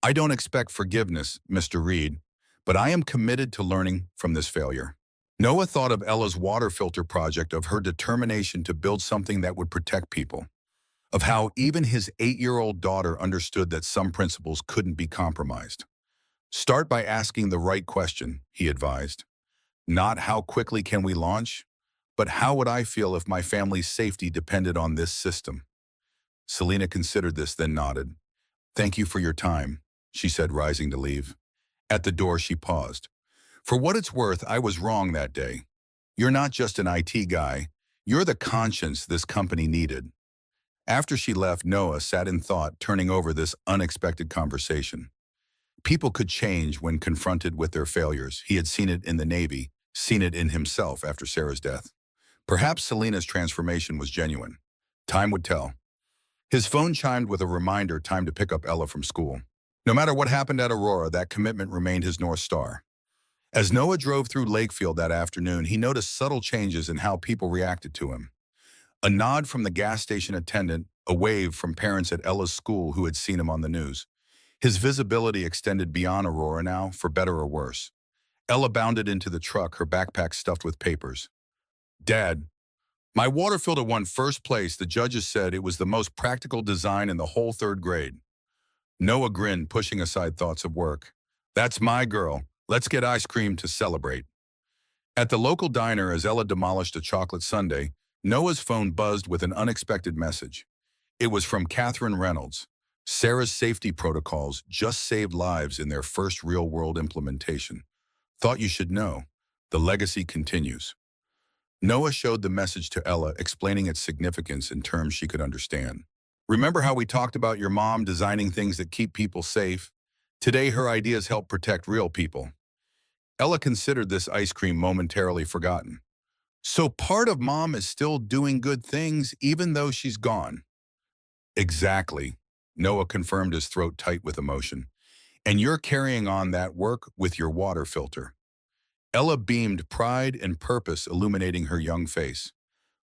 "I don't expect forgiveness, Mr. Reed, but I am committed to learning from this failure." Noah thought of Ella's water filter project, of her determination to build something that would protect people, of how even his 8-year-old daughter understood that some principles couldn't be compromised. "Start by asking the right question," he advised. "Not how quickly can we launch, but how would I feel if my family's safety depended on this system?" Selena considered this, then nodded. "Thank you for your time," she said, rising to leave. At the door, she paused. "For what it's worth, I was wrong that day. You're not just an IT guy. You're the conscience this company needed." After she left, Noah sat in thought, turning over this unexpected conversation. People could change when confronted with their failures. He had seen it in the Navy, seen it in himself after Sarah's death. Perhaps Selena's transformation was genuine. Time would tell. His phone chimed with a reminder, time to pick up Ella from school. No matter what happened at Aurora, that commitment remained his North Star. As Noah drove through Lakefield that afternoon, he noticed subtle changes in how people reacted to him. A nod from the gas station attendant, a wave from parents at Ella's school who had seen him on the news. His visibility extended beyond Aurora now, for better or worse. Ella bounded into the truck, her backpack stuffed with papers. "Dad, my water filter won first place. The judges said it was the most practical design in the whole third grade." Noah grinned, pushing aside thoughts of work. "That's my girl. Let's get ice cream to celebrate." At the local diner, as Ella demolished a chocolate sundae, Noah's phone buzzed with an unexpected message. It was from Catherine Reynolds. Sarah's safety protocols just saved lives in their first real-world implementation. "Thought you should know. The legacy continues." Noah showed the message to Ella, explaining its significance in terms she could understand. "Remember how we talked about your mom designing things that keep people safe? Today, her ideas help protect real people." Ella considered this ice cream momentarily forgotten. "So part of mom is still doing good things even though she's gone." "Exactly." Noah confirmed, his throat tight with emotion. "And you're carrying on that work with your water filter." Ella beamed, pride and purpose illuminating her young face.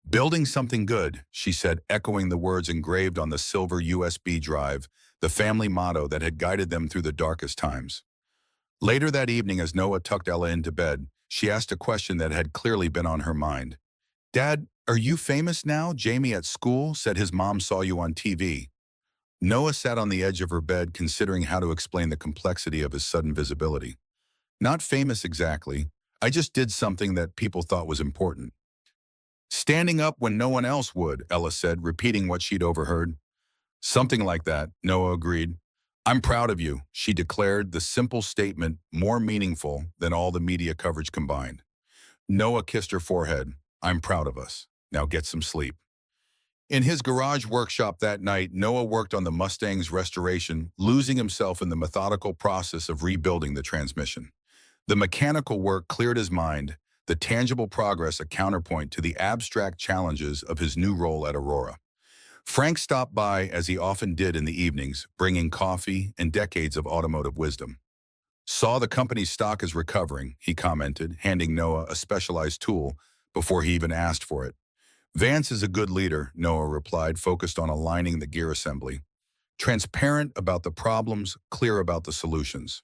"Building something good," she said, echoing the words engraved on the silver USB drive, the family motto that had guided them through the darkest times. Later that evening, as Noah tucked Ella into bed, she asked a question that had clearly been on her mind. "Dad, are you famous now? Jamie at school said his mom saw you on TV." Noah sat on the edge of her bed, considering how to explain the complexity of his sudden visibility. "Not famous exactly. I just did something that people thought was important." "Standing up when no one else would," Ella said, repeating what she'd overheard. "Something like that," Noah agreed. I'm proud of you, she declared, the simple statement more meaningful than all the media coverage combined. Noah kissed her forehead. I'm proud of us. Now get some sleep. In his garage workshop that night, Noah worked on the Mustang's restoration, losing himself in the methodical process of rebuilding the transmission. The mechanical work cleared his mind, the tangible progress a counterpoint to the abstract challenges of his new role at Aurora. Frank stopped by, as he often did in the evenings, bringing coffee and decades of automotive wisdom. Saw the company's stock is recovering, he commented, handing Noah a specialized tool before he even asked for it. Vance is a good leader, Noah replied, focused on aligning the gear assembly. Transparent about the problems, clear about the solutions.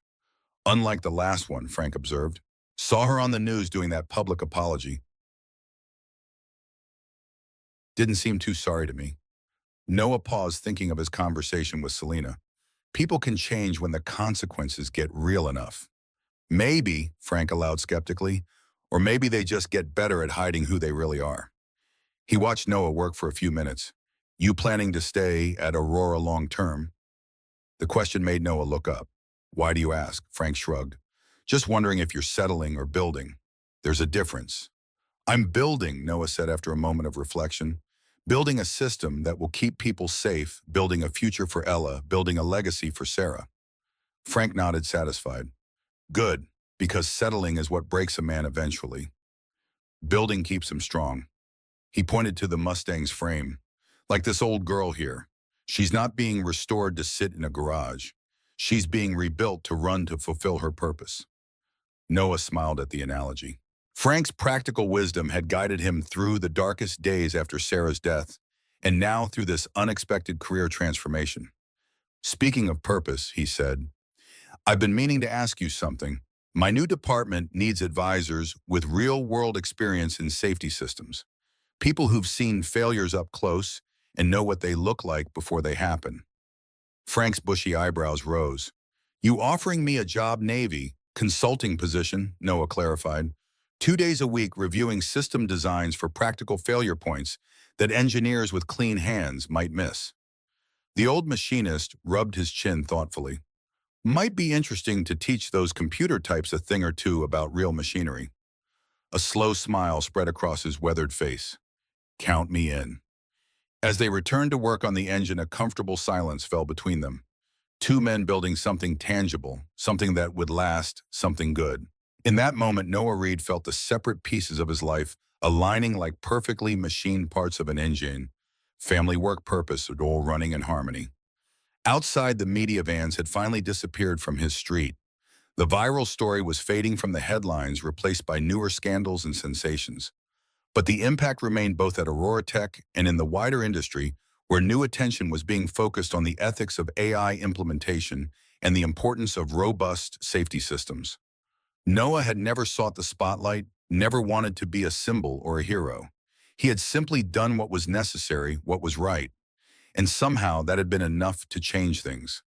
Unlike the last one, Frank observed. Saw her on the news doing that public apology. Didn't seem too sorry to me. Noah paused, thinking of his conversation with Selena. People can change when the consequences get real enough. Maybe, Frank allowed skeptically, or maybe they just get better at hiding who they really are. He watched Noah work for a few minutes. You planning to stay at Aurora long term? The question made Noah look up. Why do you ask? Frank shrugged. Just wondering if you're settling or building. There's a difference. I'm building, Noah said after a moment of reflection. Building a system that will keep people safe, building a future for Ella, building a legacy for Sarah. Frank nodded, satisfied. Good, because settling is what breaks a man eventually. Building keeps him strong. He pointed to the Mustang's frame. Like this old girl here. She's not being restored to sit in a garage. She's being rebuilt to run to fulfill her purpose. Noah smiled at the analogy. Frank's practical wisdom had guided him through the darkest days after Sarah's death, and now through this unexpected career transformation. Speaking of purpose, he said, I've been meaning to ask you something. My new department needs advisors with real-world experience in safety systems. People who've seen failures up close and know what they look like before they happen. Frank's bushy eyebrows rose. You offering me a job Navy, consulting position, Noah clarified. 2 days a week reviewing system designs for practical failure points that engineers with clean hands might miss. The old machinist rubbed his chin thoughtfully. Might be interesting to teach those computer types a thing or two about real machinery. A slow smile spread across his weathered face. Count me in. As they returned to work on the engine, a comfortable silence fell between them. Two men building something tangible, something that would last, something good. In that moment, Noah Reed felt the separate pieces of his life aligning like perfectly machined parts of an engine. Family, work, purpose, all running in harmony. Outside, the media vans had finally disappeared from his street. The viral story was fading from the headlines, replaced by newer scandals and sensations. But the impact remained both at Aurora Tech and in the wider industry, where new attention was being focused on the ethics of AI implementation and the importance of robust safety systems. Noah had never sought the spotlight, never wanted to be a symbol or a hero. He had simply done what was necessary, what was right. And somehow that had been enough to change things.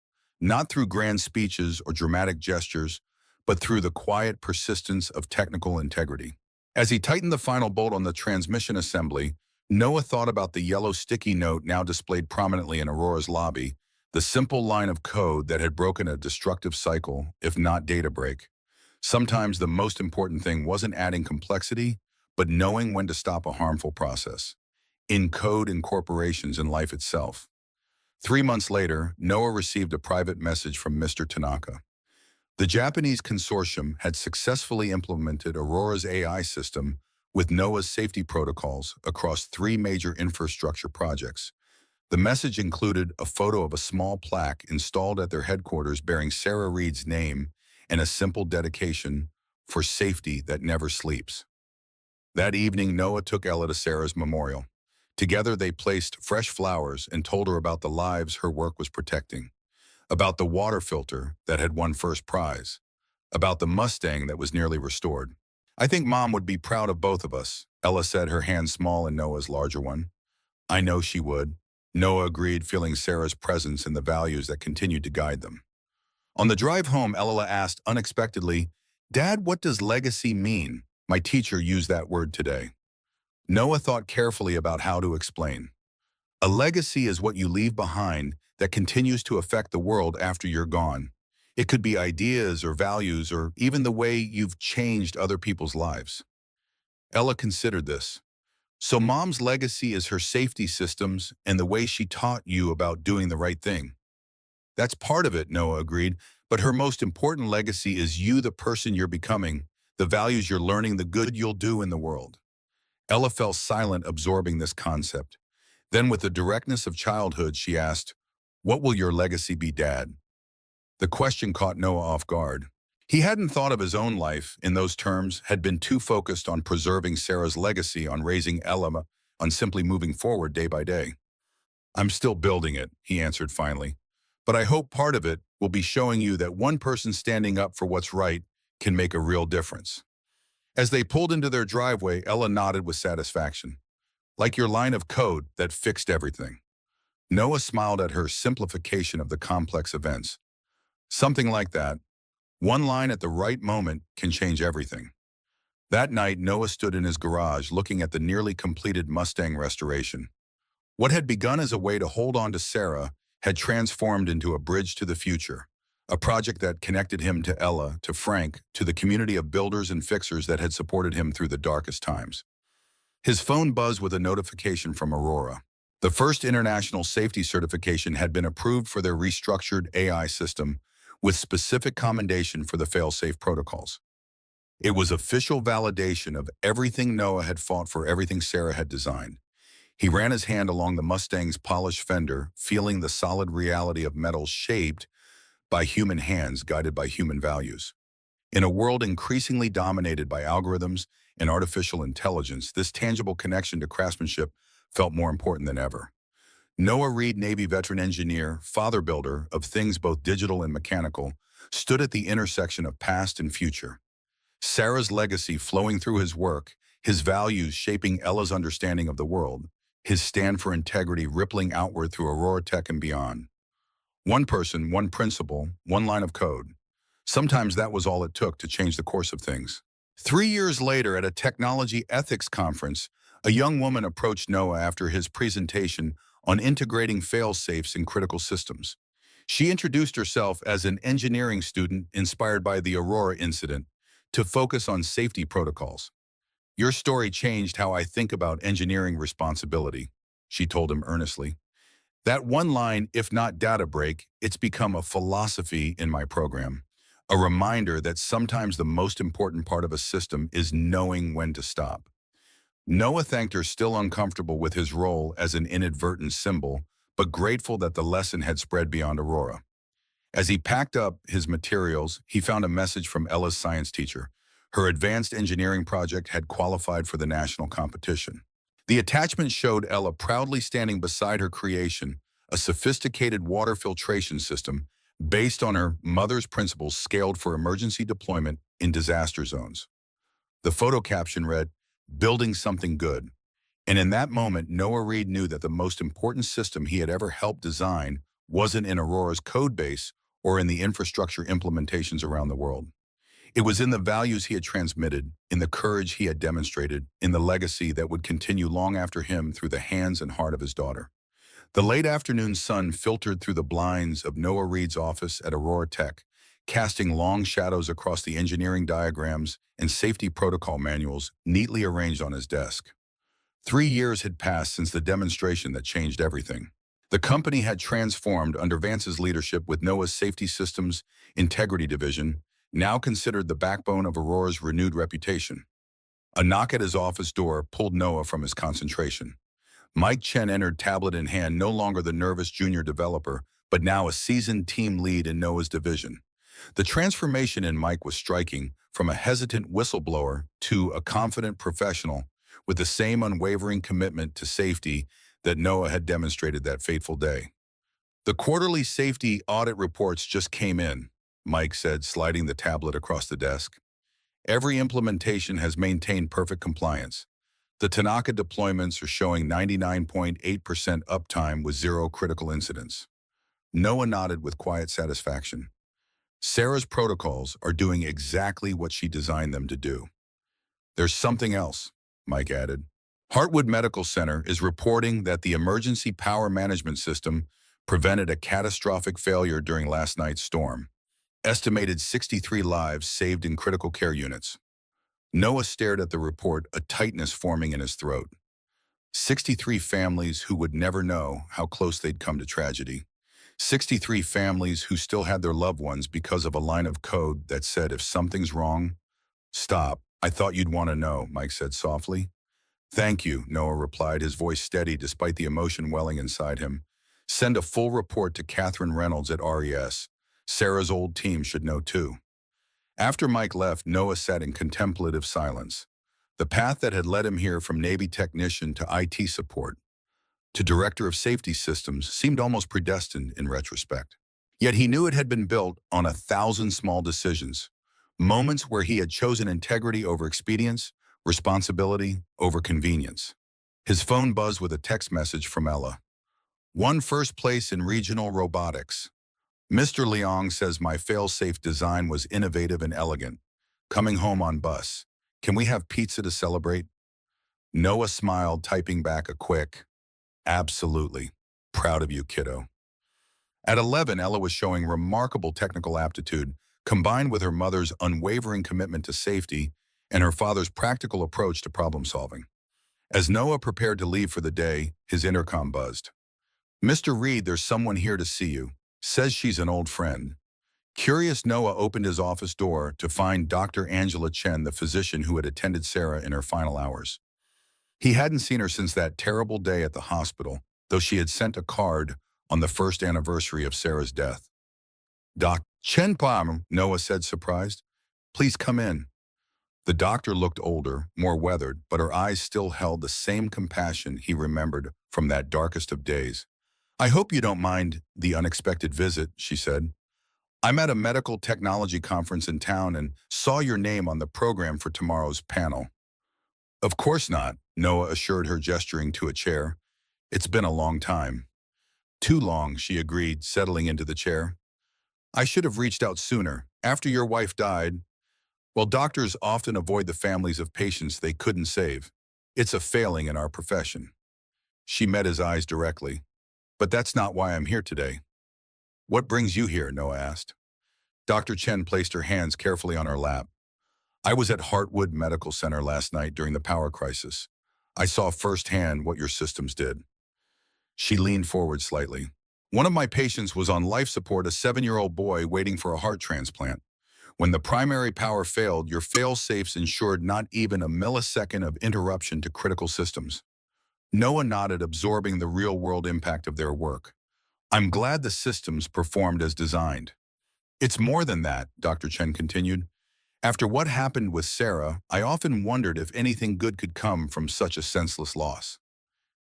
Not through grand speeches or dramatic gestures, but through the quiet persistence of technical integrity. As he tightened the final bolt on the transmission assembly, Noah thought about the yellow sticky note now displayed prominently in Aurora's lobby, the simple line of code that had broken a destructive cycle, if not data break. Sometimes the most important thing wasn't adding complexity, but knowing when to stop a harmful process. In code, in corporations, in life itself. 3 months later, Noah received a private message from Mr. Tanaka. The Japanese consortium had successfully implemented Aurora's AI system with Noah's safety protocols across 3 major infrastructure projects. The message included a photo of a small plaque installed at their headquarters bearing Sarah Reed's name and a simple dedication for safety that never sleeps. That evening, Noah took Ella to Sarah's memorial. Together, they placed fresh flowers and told her about the lives her work was protecting, about the water filter that had won first prize, about the Mustang that was nearly restored. I think Mom would be proud of both of us, Ella said, her hand small in Noah's larger one. I know she would. Noah agreed, feeling Sarah's presence and the values that continued to guide them. On the drive home, Ella asked unexpectedly, Dad, what does legacy mean? My teacher used that word today. Noah thought carefully about how to explain. A legacy is what you leave behind that continues to affect the world after you're gone. It could be ideas or values or even the way you've changed other people's lives. Ella considered this. So mom's legacy is her safety systems and the way she taught you about doing the right thing. That's part of it, Noah agreed, but her most important legacy is you, the person you're becoming, the values you're learning, the good you'll do in the world. Ella fell silent, absorbing this concept. Then, with the directness of childhood, she asked, "What will your legacy be, Dad?" The question caught Noah off guard. He hadn't thought of his own life in those terms, had been too focused on preserving Sarah's legacy, on raising Ella, on simply moving forward day by day. "I'm still building it," he answered finally. "But I hope part of it will be showing you that one person standing up for what's right can make a real difference." As they pulled into their driveway, Ella nodded with satisfaction. "Like your line of code that fixed everything." Noah smiled at her simplification of the complex events. "Something like that. One line at the right moment can change everything." That night, Noah stood in his garage looking at the nearly completed Mustang restoration. What had begun as a way to hold on to Sarah had transformed into a bridge to the future, a project that connected him to Ella, to Frank, to the community of builders and fixers that had supported him through the darkest times. His phone buzzed with a notification from Aurora. The first international safety certification had been approved for their restructured AI system with specific commendation for the fail-safe protocols. It was official validation of everything Noah had fought for, everything Sarah had designed. He ran his hand along the Mustang's polished fender, feeling the solid reality of metal shaped by human hands, guided by human values. In a world increasingly dominated by algorithms and artificial intelligence, this tangible connection to craftsmanship felt more important than ever. Noah Reed, Navy veteran engineer, father builder of things both digital and mechanical, stood at the intersection of past and future. Sarah's legacy flowing through his work, his values shaping Ella's understanding of the world, his stand for integrity rippling outward through Aurora Tech and beyond. One person, one principle, one line of code. Sometimes that was all it took to change the course of things. 3 years later, at a technology ethics conference, a young woman approached Noah after his presentation on integrating fail-safes in critical systems. She introduced herself as an engineering student inspired by the Aurora incident to focus on safety protocols. "Your story changed how I think about engineering responsibility," she told him earnestly. "That one line, if not data break, it's become a philosophy in my program. A reminder that sometimes the most important part of a system is knowing when to stop." Noah thanked her, still uncomfortable with his role as an inadvertent symbol, but grateful that the lesson had spread beyond Aurora. As he packed up his materials, he found a message from Ella's science teacher. Her advanced engineering project had qualified for the national competition. The attachment showed Ella proudly standing beside her creation, a sophisticated water filtration system based on her mother's principles scaled for emergency deployment in disaster zones. The photo caption read, "Building something good." And in that moment, Noah Reed knew that the most important system he had ever helped design wasn't in Aurora's code base or in the infrastructure implementations around the world. It was in the values he had transmitted, in the courage he had demonstrated, in the legacy that would continue long after him through the hands and heart of his daughter. The late afternoon sun filtered through the blinds of Noah Reed's office at Aurora Tech, casting long shadows across the engineering diagrams and safety protocol manuals neatly arranged on his desk. 3 years had passed since the demonstration that changed everything. The company had transformed under Vance's leadership, with Noah's Safety Systems Integrity Division now considered the backbone of Aurora's renewed reputation. A knock at his office door pulled Noah from his concentration. Mike Chen entered, tablet in hand, no longer the nervous junior developer, but now a seasoned team lead in Noah's division. The transformation in Mike was striking, from a hesitant whistleblower to a confident professional with the same unwavering commitment to safety that Noah had demonstrated that fateful day. "The quarterly safety audit reports just came in," Mike said, sliding the tablet across the desk. "Every implementation has maintained perfect compliance. The Tanaka deployments are showing 99.8% uptime with zero critical incidents." Noah nodded with quiet satisfaction. Sarah's protocols are doing exactly what she designed them to do. "There's something else," Mike added. Hartwood Medical Center is reporting that the emergency power management system prevented a catastrophic failure during last night's storm. Estimated 63 lives saved in critical care units. Noah stared at the report, a tightness forming in his throat. 63 families who would never know how close they'd come to tragedy. 63 families who still had their loved ones because of a line of code that said, if something's wrong, stop. I thought you'd want to know, Mike said softly. Thank you, Noah replied, his voice steady despite the emotion welling inside him. Send a full report to Catherine Reynolds at RES. Sarah's old team should know too. After Mike left, Noah sat in contemplative silence. The path that had led him here from Navy technician to IT support, to director of safety systems, seemed almost predestined in retrospect. Yet he knew it had been built on 1,000 small decisions, moments where he had chosen integrity over expedience, responsibility over convenience. His phone buzzed with a text message from Ella. Won first place in regional robotics. Mr. Leong says my fail-safe design was innovative and elegant. Coming home on bus. Can we have pizza to celebrate? Noah smiled, typing back a quick, absolutely. Proud of you, kiddo. At 11, Ella was showing remarkable technical aptitude, combined with her mother's unwavering commitment to safety and her father's practical approach to problem solving. As Noah prepared to leave for the day, his intercom buzzed. Mr. Reed, there's someone here to see you. Says she's an old friend. Curious, Noah opened his office door to find Dr. Angela Chen, the physician who had attended Sarah in her final hours. He hadn't seen her since that terrible day at the hospital, though she had sent a card on the first anniversary of Sarah's death. Doc Chen Palmer, Noah said, surprised. Please come in. The doctor looked older, more weathered, but her eyes still held the same compassion he remembered from that darkest of days. I hope you don't mind the unexpected visit, she said. I'm at a medical technology conference in town and saw your name on the program for tomorrow's panel. Of course not, Noah assured her, gesturing to a chair. It's been a long time. Too long, she agreed, settling into the chair. I should have reached out sooner, after your wife died. Well, doctors often avoid the families of patients they couldn't save. It's a failing in our profession. She met his eyes directly. But that's not why I'm here today. What brings you here? Noah asked. Dr. Chen placed her hands carefully on her lap. I was at Hartwood Medical Center last night during the power crisis. I saw firsthand what your systems did. She leaned forward slightly. One of my patients was on life support, a 7-year-old boy waiting for a heart transplant. When the primary power failed, your fail-safes ensured not even a millisecond of interruption to critical systems. Noah nodded, absorbing the real-world impact of their work. I'm glad the systems performed as designed. It's more than that, Dr. Chen continued. After what happened with Sarah, I often wondered if anything good could come from such a senseless loss.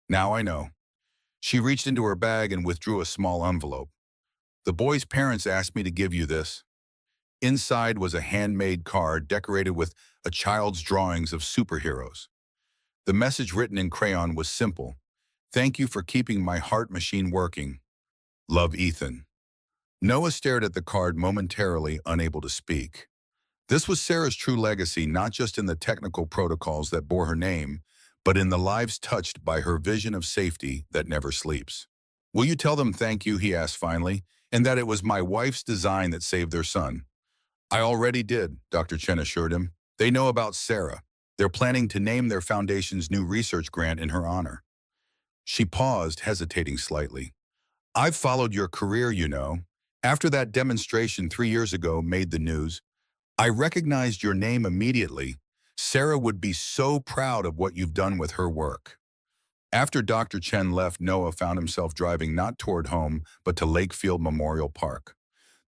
Now I know. She reached into her bag and withdrew a small envelope. The boy's parents asked me to give you this. Inside was a handmade card decorated with a child's drawings of superheroes. The message, written in crayon, was simple. Thank you for keeping my heart machine working. Love, Ethan. Noah stared at the card, momentarily unable to speak. This was Sarah's true legacy, not just in the technical protocols that bore her name, but in the lives touched by her vision of safety that never sleeps. Will you tell them thank you, he asked finally, and that it was my wife's design that saved their son? I already did, Dr. Chen assured him. They know about Sarah. They're planning to name their foundation's new research grant in her honor. She paused, hesitating slightly. I've followed your career, you know. After that demonstration 3 years ago made the news, I recognized your name immediately. Sarah would be so proud of what you've done with her work. After Dr. Chen left, Noah found himself driving not toward home, but to Lakefield Memorial Park.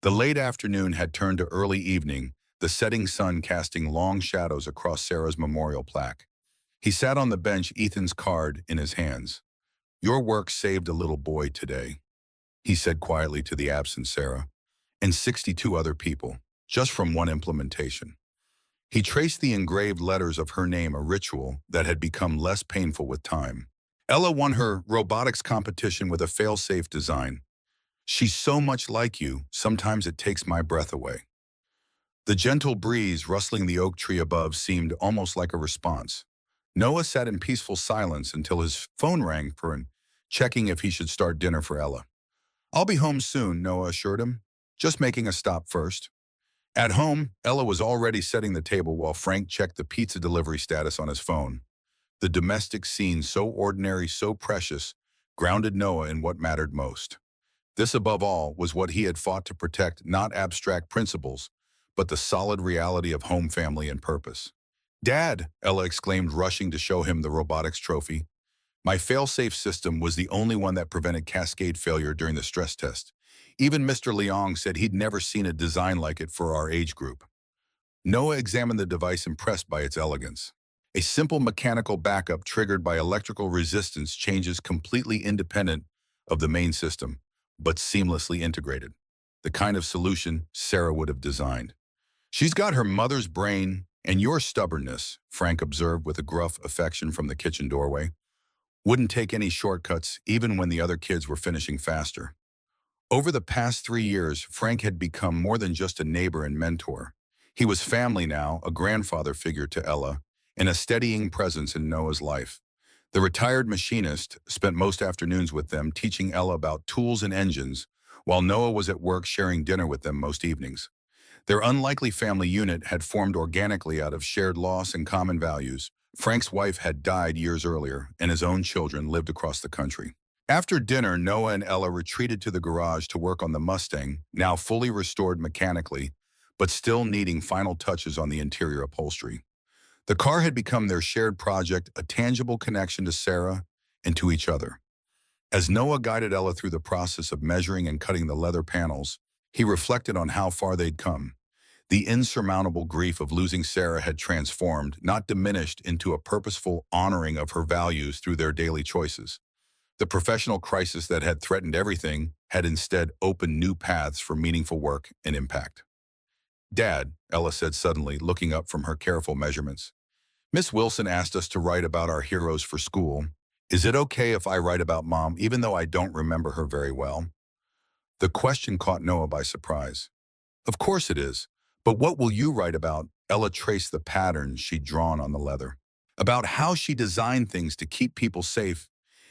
The late afternoon had turned to early evening, the setting sun casting long shadows across Sarah's memorial plaque. He sat on the bench, Ethan's card in his hands. Your work saved a little boy today, he said quietly to the absent Sarah, and 62 other people, just from one implementation. He traced the engraved letters of her name, a ritual that had become less painful with time. Ella won her robotics competition with a fail-safe design. She's so much like you, sometimes it takes my breath away. The gentle breeze rustling the oak tree above seemed almost like a response. Noah sat in peaceful silence until his phone rang for checking if he should start dinner for Ella. "I'll be home soon," Noah assured him. "Just making a stop first." At home, Ella was already setting the table while Frank checked the pizza delivery status on his phone. The domestic scene, so ordinary, so precious, grounded Noah in what mattered most. This, above all, was what he had fought to protect, not abstract principles, but the solid reality of home, family, and purpose. "Dad," Ella exclaimed, rushing to show him the robotics trophy. "My fail-safe system was the only one that prevented cascade failure during the stress test. Even Mr. Leong said he'd never seen a design like it for our age group." Noah examined the device, impressed by its elegance. A simple mechanical backup triggered by electrical resistance changes completely independent of the main system, but seamlessly integrated. The kind of solution Sarah would have designed. "She's got her mother's brain and your stubbornness," Frank observed with a gruff affection from the kitchen doorway. "Wouldn't take any shortcuts, even when the other kids were finishing faster." Over the past 3 years, Frank had become more than just a neighbor and mentor. He was family now, a grandfather figure to Ella, and a steadying presence in Noah's life. The retired machinist spent most afternoons with them, teaching Ella about tools and engines, while Noah was at work sharing dinner with them most evenings. Their unlikely family unit had formed organically out of shared loss and common values. Frank's wife had died years earlier, and his own children lived across the country. After dinner, Noah and Ella retreated to the garage to work on the Mustang, now fully restored mechanically, but still needing final touches on the interior upholstery. The car had become their shared project, a tangible connection to Sarah and to each other. As Noah guided Ella through the process of measuring and cutting the leather panels, he reflected on how far they'd come. The insurmountable grief of losing Sarah had transformed, not diminished, into a purposeful honoring of her values through their daily choices. The professional crisis that had threatened everything had instead opened new paths for meaningful work and impact. "Dad," Ella said suddenly, looking up from her careful measurements, "Miss Wilson asked us to write about our heroes for school. Is it okay if I write about Mom, even though I don't remember her very well?" The question caught Noah by surprise. "Of course it is. But what will you write about?" Ella traced the patterns she'd drawn on the leather. "About how she designed things to keep people safe,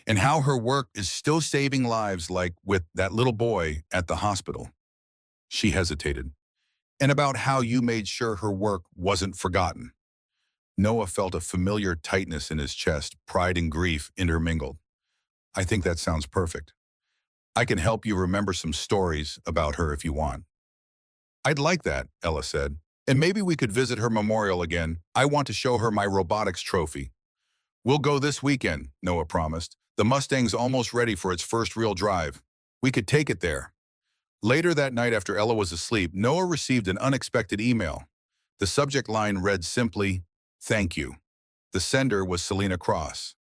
and how her work is still saving lives, like with that little boy at the hospital." She hesitated. "And about how you made sure her work wasn't forgotten." Noah felt a familiar tightness in his chest, pride and grief intermingled. "I think that sounds perfect. I can help you remember some stories about her if you want." "I'd like that," Ella said. "And maybe we could visit her memorial again. I want to show her my robotics trophy." "We'll go this weekend," Noah promised. "The Mustang's almost ready for its first real drive. We could take it there." Later that night, after Ella was asleep, Noah received an unexpected email. The subject line read simply, "Thank you." The sender was Selena Cross.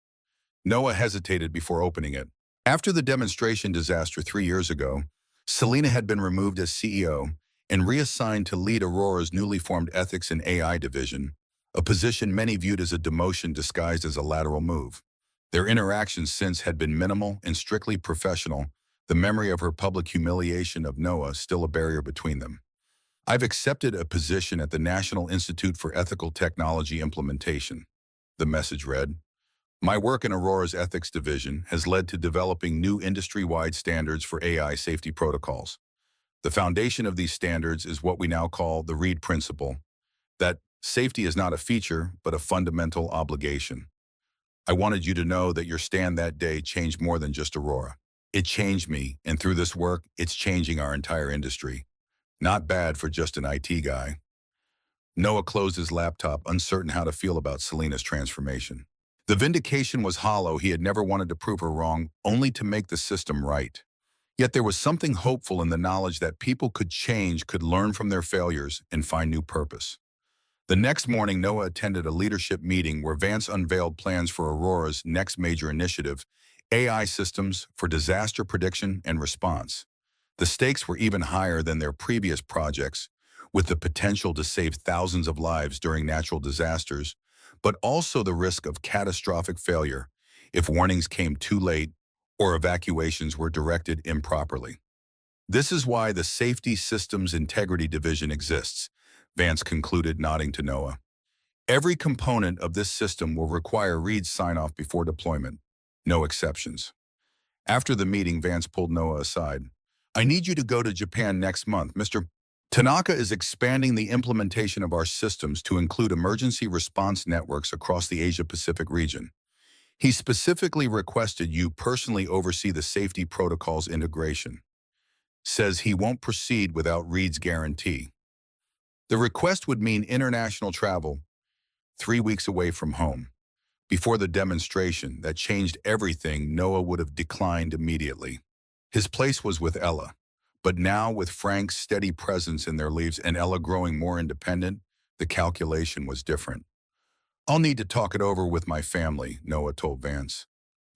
Noah hesitated before opening it. After the demonstration disaster 3 years ago, Selena had been removed as CEO and reassigned to lead Aurora's newly formed Ethics and AI division, a position many viewed as a demotion disguised as a lateral move. Their interactions since had been minimal and strictly professional, the memory of her public humiliation of Noah still a barrier between them. "I've accepted a position at the National Institute for Ethical Technology Implementation," the message read. "My work in Aurora's ethics division has led to developing new industry-wide standards for AI safety protocols. The foundation of these standards is what we now call the Reed Principle, that safety is not a feature, but a fundamental obligation. I wanted you to know that your stand that day changed more than just Aurora. It changed me, and through this work, it's changing our entire industry. Not bad for just an IT guy." Noah closed his laptop, uncertain how to feel about Selena's transformation. The vindication was hollow. He had never wanted to prove her wrong, only to make the system right. Yet there was something hopeful in the knowledge that people could change, could learn from their failures, and find new purpose. The next morning, Noah attended a leadership meeting where Vance unveiled plans for Aurora's next major initiative, AI systems for disaster prediction and response. The stakes were even higher than their previous projects, with the potential to save thousands of lives during natural disasters, but also the risk of catastrophic failure if warnings came too late or evacuations were directed improperly. "This is why the Safety Systems Integrity Division exists," Vance concluded, nodding to Noah. Every component of this system will require Reed's sign-off before deployment. No exceptions. After the meeting, Vance pulled Noah aside. I need you to go to Japan next month, Mr. Tanaka is expanding the implementation of our systems to include emergency response networks across the Asia-Pacific region. He specifically requested you personally oversee the safety protocols integration. Says he won't proceed without Reed's guarantee. The request would mean international travel 3 weeks away from home. Before the demonstration that changed everything, Noah would have declined immediately. His place was with Ella, but now with Frank's steady presence in their lives and Ella growing more independent, the calculation was different. I'll need to talk it over with my family, Noah told Vance.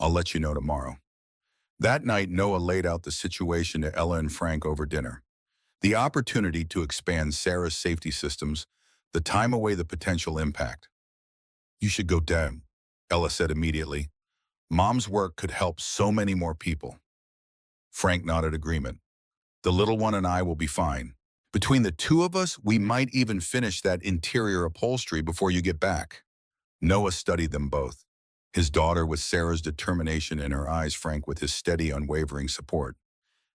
I'll let you know tomorrow. That night, Noah laid out the situation to Ella and Frank over dinner. The opportunity to expand Sarah's safety systems, the time away, the potential impact. You should go down, Ella said immediately. Mom's work could help so many more people. Frank nodded agreement. The little one and I will be fine. Between the two of us, we might even finish that interior upholstery before you get back. Noah studied them both. His daughter with Sarah's determination in her eyes, Frank with his steady, unwavering support.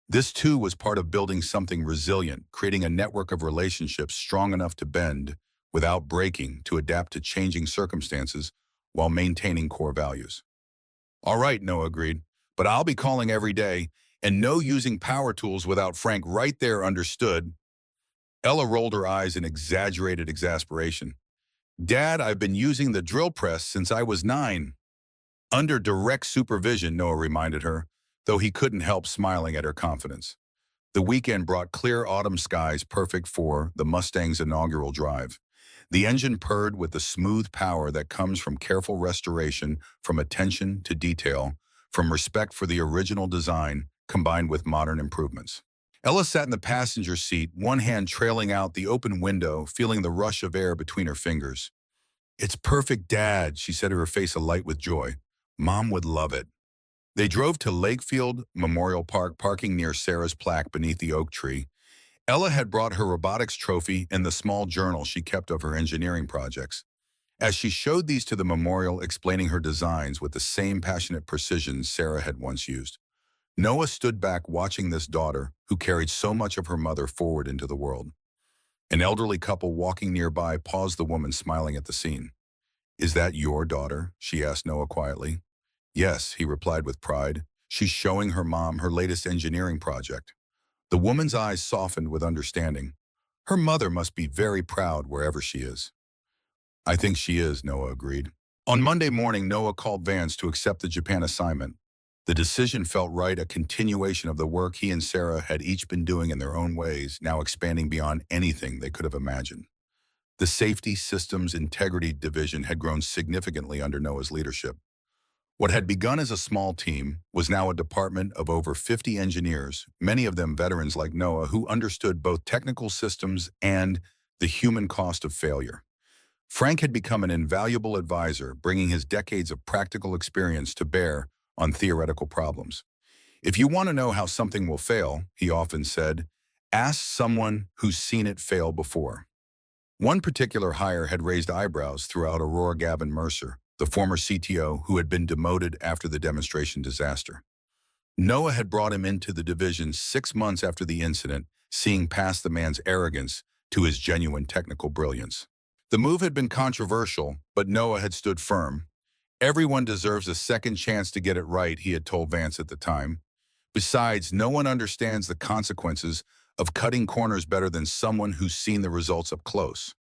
This too was part of building something resilient, creating a network of relationships strong enough to bend without breaking, to adapt to changing circumstances while maintaining core values. All right, Noah agreed, but I'll be calling every day, and no using power tools without Frank right there, understood? Ella rolled her eyes in exaggerated exasperation. Dad, I've been using the drill press since I was 9. Under direct supervision, Noah reminded her, though he couldn't help smiling at her confidence. The weekend brought clear autumn skies perfect for the Mustang's inaugural drive. The engine purred with the smooth power that comes from careful restoration, from attention to detail, from respect for the original design combined with modern improvements. Ella sat in the passenger seat, one hand trailing out the open window, feeling the rush of air between her fingers. It's perfect, Dad, she said, her face alight with joy. Mom would love it. They drove to Lakefield Memorial Park, parking near Sarah's plaque beneath the oak tree. Ella had brought her robotics trophy and the small journal she kept of her engineering projects. As she showed these to the memorial, explaining her designs with the same passionate precision Sarah had once used, Noah stood back watching this daughter who carried so much of her mother forward into the world. An elderly couple walking nearby paused, the woman smiling at the scene. Is that your daughter? She asked Noah quietly. Yes, he replied with pride. She's showing her mom her latest engineering project. The woman's eyes softened with understanding. Her mother must be very proud wherever she is. I think she is, Noah agreed. On Monday morning, Noah called Vance to accept the Japan assignment. The decision felt right, a continuation of the work he and Sarah had each been doing in their own ways, now expanding beyond anything they could have imagined. The Safety Systems Integrity Division had grown significantly under Noah's leadership. What had begun as a small team was now a department of over 50 engineers, many of them veterans like Noah, who understood both technical systems and the human cost of failure. Frank had become an invaluable advisor, bringing his decades of practical experience to bear on theoretical problems. If you want to know how something will fail, he often said, ask someone who's seen it fail before. One particular hire had raised eyebrows throughout. Aurora Gavin Mercer, the former CTO who had been demoted after the demonstration disaster. Noah had brought him into the division 6 months after the incident, seeing past the man's arrogance to his genuine technical brilliance. The move had been controversial, but Noah had stood firm. Everyone deserves a second chance to get it right, he had told Vance at the time. Besides, no one understands the consequences of cutting corners better than someone who's seen the results up close.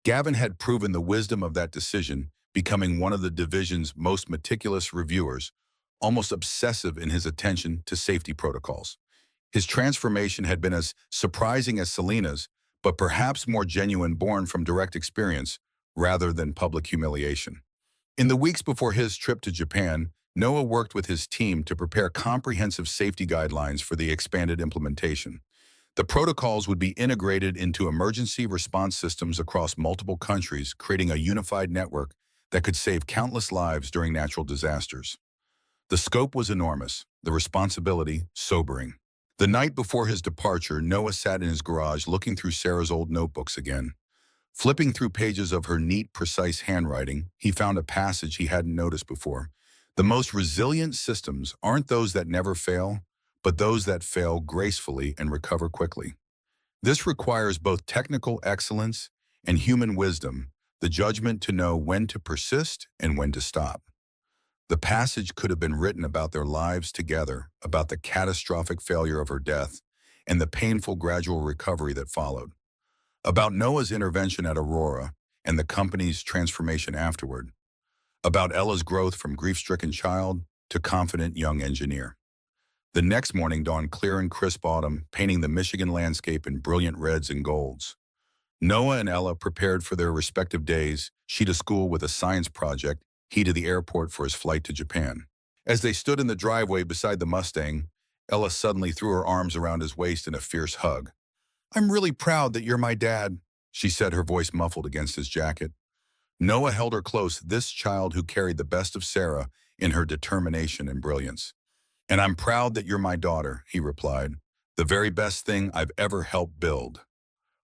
Gavin had proven the wisdom of that decision, becoming one of the division's most meticulous reviewers, almost obsessive in his attention to safety protocols. His transformation had been as surprising as Selena's, but perhaps more genuine, born from direct experience rather than public humiliation. In the weeks before his trip to Japan, Noah worked with his team to prepare comprehensive safety guidelines for the expanded implementation. The protocols would be integrated into emergency response systems across multiple countries, creating a unified network that could save countless lives during natural disasters. The scope was enormous, the responsibility sobering. The night before his departure, Noah sat in his garage looking through Sarah's old notebooks again. Flipping through pages of her neat, precise handwriting, he found a passage he hadn't noticed before. The most resilient systems aren't those that never fail, but those that fail gracefully and recover quickly. This requires both technical excellence and human wisdom, the judgment to know when to persist and when to stop. The passage could have been written about their lives together, about the catastrophic failure of her death, and the painful gradual recovery that followed, about Noah's intervention at Aurora and the company's transformation afterward, about Ella's growth from grief-stricken child to confident young engineer. The next morning dawned clear and crisp autumn, painting the Michigan landscape in brilliant reds and golds. Noah and Ella prepared for their respective days, she to school with a science project, he to the airport for his flight to Japan. As they stood in the driveway beside the Mustang, Ella suddenly threw her arms around his waist in a fierce hug. "I'm really proud that you're my dad," she said, her voice muffled against his jacket. Noah held her close, this child who carried the best of Sarah in her determination and brilliance. "And I'm proud that you're my daughter," he replied, "the very best thing I've ever helped build."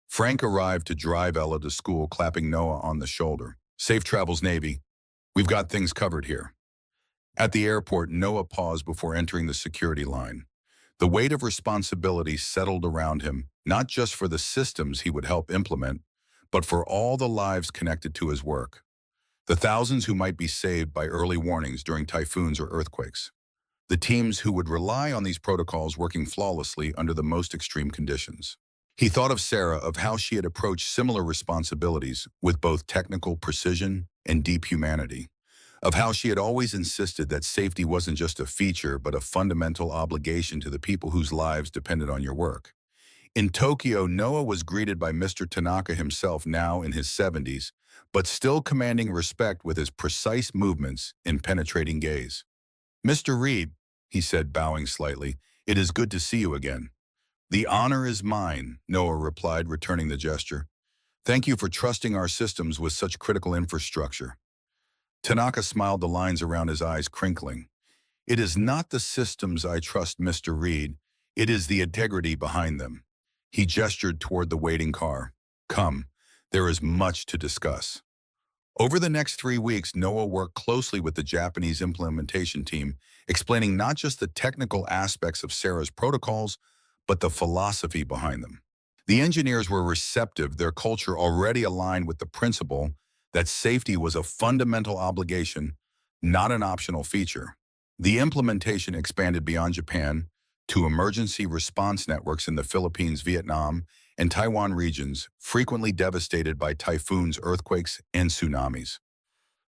Frank arrived to drive Ella to school, clapping Noah on the shoulder. "Safe travels, Navy. We've got things covered here." At the airport, Noah paused before entering the security line. The weight of responsibility settled around him, not just for the systems he would help implement, but for all the lives connected to his work. The thousands who might be saved by early warnings during typhoons or earthquakes. The teams who would rely on these protocols working flawlessly under the most extreme conditions. He thought of Sarah, of how she had approached similar responsibilities with both technical precision and deep humanity, of how she had always insisted that safety wasn't just a feature but a fundamental obligation to the people whose lives depended on your work. In Tokyo, Noah was greeted by Mr. Tanaka himself, now in his 70s, but still commanding respect with his precise movements and penetrating gaze. "Mr. Reed," he said, bowing slightly, "it is good to see you again." "The honor is mine," Noah replied, returning the gesture. "Thank you for trusting our systems with such critical infrastructure." Tanaka smiled, the lines around his eyes crinkling. "It is not the systems I trust, Mr. Reed. It is the integrity behind them." He gestured toward the waiting car. "Come, there is much to discuss." Over the next 3 weeks, Noah worked closely with the Japanese implementation team, explaining not just the technical aspects of Sarah's protocols, but the philosophy behind them. The engineers were receptive, their culture already aligned with the principle that safety was a fundamental obligation, not an optional feature. The implementation expanded beyond Japan to emergency response networks in the Philippines, Vietnam, and Taiwan regions, frequently devastated by typhoons, earthquakes, and tsunamis.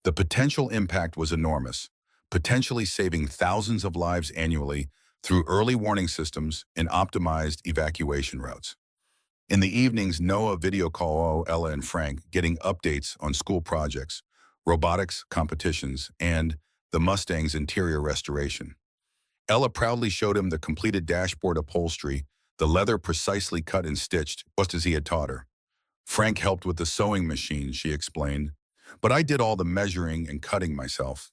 The potential impact was enormous, potentially saving thousands of lives annually through early warning systems and optimized evacuation routes. In the evenings, Noah video called Ella and Frank, getting updates on school projects, robotics competitions, and the Mustang's interior restoration. Ella proudly showed him the completed dashboard upholstery, the leather precisely cut and stitched, just as he had taught her. Frank helped with the sewing machine, she explained, but I did all the measuring and cutting myself.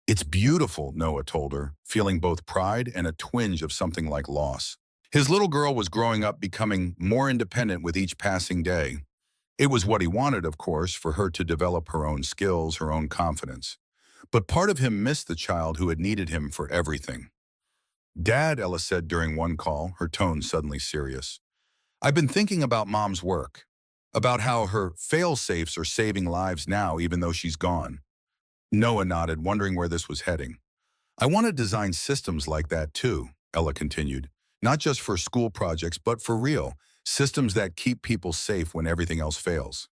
"It's beautiful," Noah told her, feeling both pride and a twinge of something like loss. His little girl was growing up, becoming more independent with each passing day. It was what he wanted, of course, for her to develop her own skills, her own confidence. But part of him missed the child who had needed him for everything. "Dad," Ella said during one call, her tone suddenly serious, "I've been thinking about Mom's work, about how her fail-safes are saving lives now even though she's gone." Noah nodded, wondering where this was heading. "I want to design systems like that too," Ella continued, "not just for school projects, but for real, systems that keep people safe when everything else fails."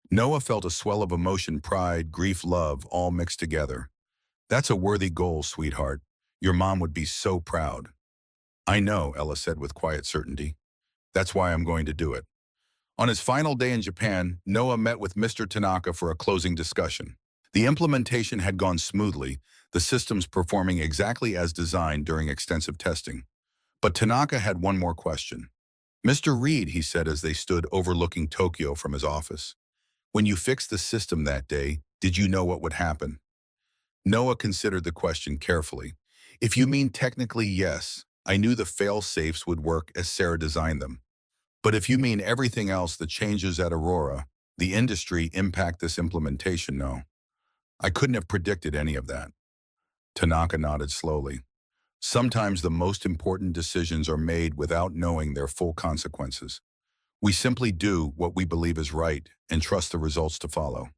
Noah felt a swell of emotion, pride, grief, love, all mixed together. "That's a worthy goal, sweetheart. Your mom would be so proud." "I know," Ella said with quiet certainty. "That's why I'm going to do it." On his final day in Japan, Noah met with Mr. Tanaka for a closing discussion. The implementation had gone smoothly, the systems performing exactly as designed during extensive testing. But Tanaka had one more question. "Mr. Reed," he said as they stood overlooking Tokyo from his office, "when you fixed the system that day, did you know what would happen?" Noah considered the question carefully. "If you mean technically, yes. I knew the fail-safes would work as Sarah designed them. But if you mean everything else, the changes at Aurora, The industry impact this implementation? No. I couldn't have predicted any of that. Tanaka nodded slowly. Sometimes the most important decisions are made without knowing their full consequences. We simply do what we believe is right and trust the results to follow.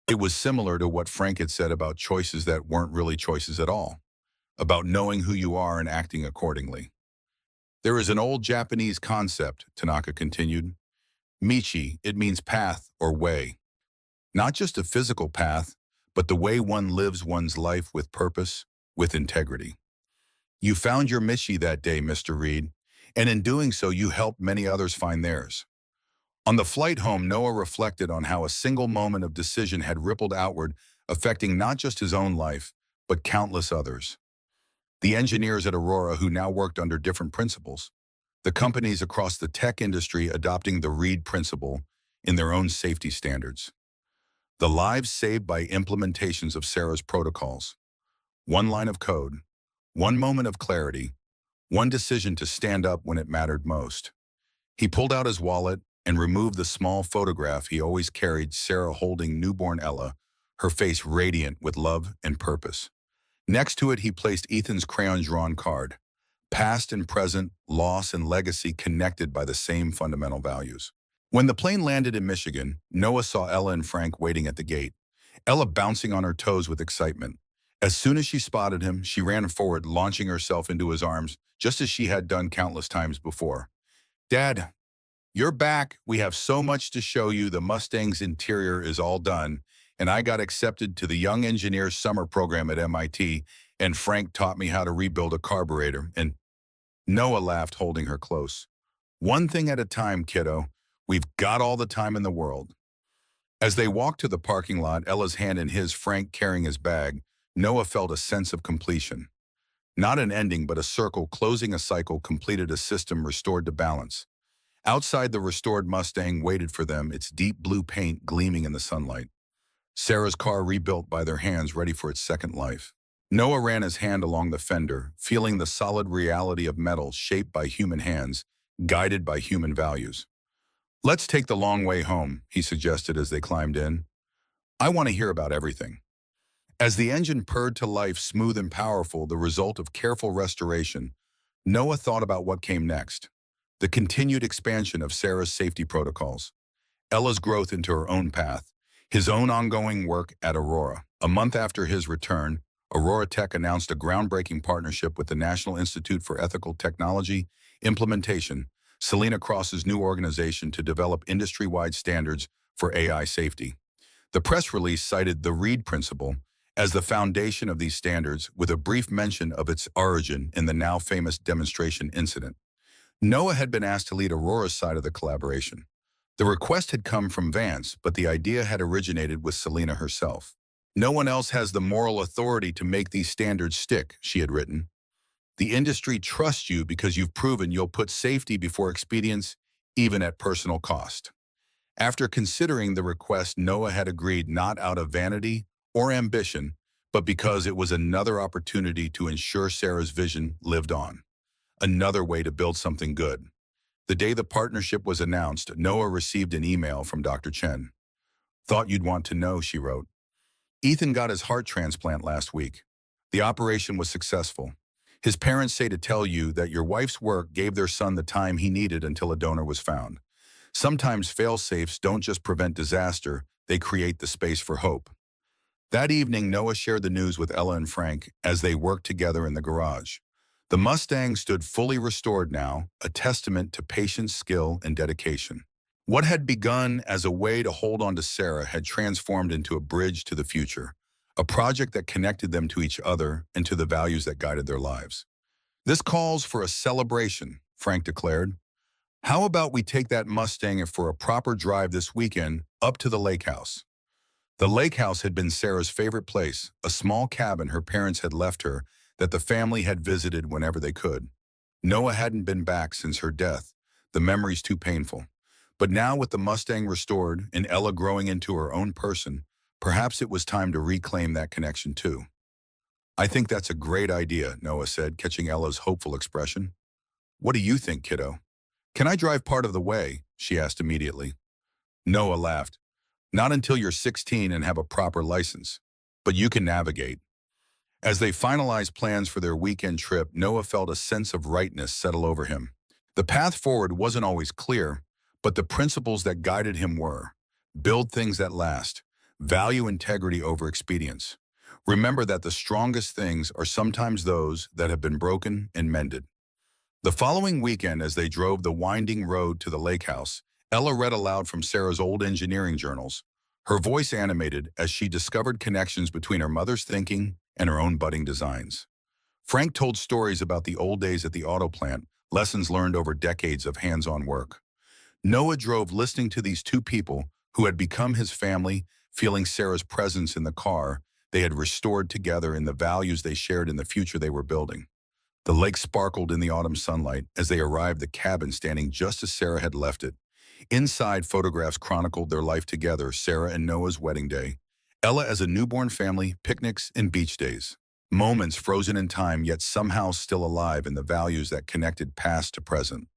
It was similar to what Frank had said about choices that weren't really choices at all, about knowing who you are and acting accordingly. There is an old Japanese concept, Tanaka continued. Michi, it means path or way. Not just a physical path, but the way one lives one's life with purpose, with integrity. You found your Michi that day, Mr. Reed, and in doing so you helped many others find theirs. On the flight home, Noah reflected on how a single moment of decision had rippled outward, affecting not just his own life, but countless others. The engineers at Aurora who now worked under different principles, the companies across the tech industry adopting the Reed principle in their own safety standards. The lives saved by implementations of Sarah's protocols. One line of code, one moment of clarity, one decision to stand up when it mattered most. He pulled out his wallet and removed the small photograph he always carried, Sarah holding newborn Ella, her face radiant with love and purpose. Next to it, he placed Ethan's crayon-drawn card, past and present, loss and legacy connected by the same fundamental values. When the plane landed in Michigan, Noah saw Ella and Frank waiting at the gate, Ella bouncing on her toes with excitement. As soon as she spotted him, she ran forward, launching herself into his arms, just as she had done countless times before. "Dad, you're back. We have so much to show you. The Mustang's interior is all done, and I got accepted to the Young Engineers Summer Program at MIT, and Frank taught me how to rebuild a carburetor." And Noah laughed, holding her close. "One thing at a time, kiddo. We've got all the time in the world." As they walked to the parking lot, Ella's hand in his, Frank carrying his bag, Noah felt a sense of completion. Not an ending, but a circle closing a cycle, completed, a system restored to balance. Outside, the restored Mustang waited for them, its deep blue paint gleaming in the sunlight. Sarah's car rebuilt by their hands, ready for its second life. Noah ran his hand along the fender, feeling the solid reality of metal shaped by human hands, guided by human values. "Let's take the long way home," he suggested as they climbed in. "I want to hear about everything." As the engine purred to life, smooth and powerful, the result of careful restoration, Noah thought about what came next. The continued expansion of Sarah's safety protocols, Ella's growth into her own path, his own ongoing work at Aurora. A month after his return, Aurora Tech announced a groundbreaking partnership with the National Institute for Ethical Technology Implementation, Selena Cross's new organization, to develop industry-wide standards for AI safety. The press release cited the Reed Principle as the foundation of these standards, with a brief mention of its origin in the now famous demonstration incident. Noah had been asked to lead Aurora's side of the collaboration. The request had come from Vance, but the idea had originated with Selena herself. "No one else has the moral authority to make these standards stick," she had written. "The industry trusts you because you've proven you'll put safety before expedience, even at personal cost." After considering the request, Noah had agreed, not out of vanity or ambition, but because it was another opportunity to ensure Sarah's vision lived on. Another way to build something good. The day the partnership was announced, Noah received an email from Dr. Chen. "Thought you'd want to know," she wrote. "Ethan got his heart transplant last week. The operation was successful. His parents say to tell you that your wife's work gave their son the time he needed until a donor was found. Sometimes fail-safes don't just prevent disaster, they create the space for hope." That evening, Noah shared the news with Ella and Frank as they worked together in the garage. The Mustang stood fully restored now, a testament to patience, skill, and dedication. What had begun as a way to hold on to Sarah had transformed into a bridge to the future, a project that connected them to each other and to the values that guided their lives. "This calls for a celebration," Frank declared. "How about we take that Mustang for a proper drive this weekend up to the lake house?" The lake house had been Sarah's favorite place, a small cabin her parents had left her that the family had visited whenever they could. Noah hadn't been back since her death, the memories too painful. But now, with the Mustang restored and Ella growing into her own person, perhaps it was time to reclaim that connection too. "I think that's a great idea," Noah said, catching Ella's hopeful expression. "What do you think, kiddo?" "Can I drive part of the way?" she asked immediately. Noah laughed. Not until you're 16 and have a proper license. But you can navigate. As they finalized plans for their weekend trip, Noah felt a sense of rightness settle over him. The path forward wasn't always clear, but the principles that guided him were: build things that last, value integrity over expedience. Remember that the strongest things are sometimes those that have been broken and mended. The following weekend, as they drove the winding road to the lake house, Ella read aloud from Sarah's old engineering journals, her voice animated as she discovered connections between her mother's thinking and her own budding designs. Frank told stories about the old days at the auto plant, lessons learned over decades of hands-on work. Noah drove listening to these two people who had become his family, feeling Sarah's presence in the car they had restored together in the values they shared in the future they were building. The lake sparkled in the autumn sunlight as they arrived the cabin standing just as Sarah had left it. Inside, photographs chronicled their life together, Sarah and Noah's wedding day, Ella as a newborn family, picnics and beach days. Moments frozen in time yet somehow still alive in the values that connected past to present.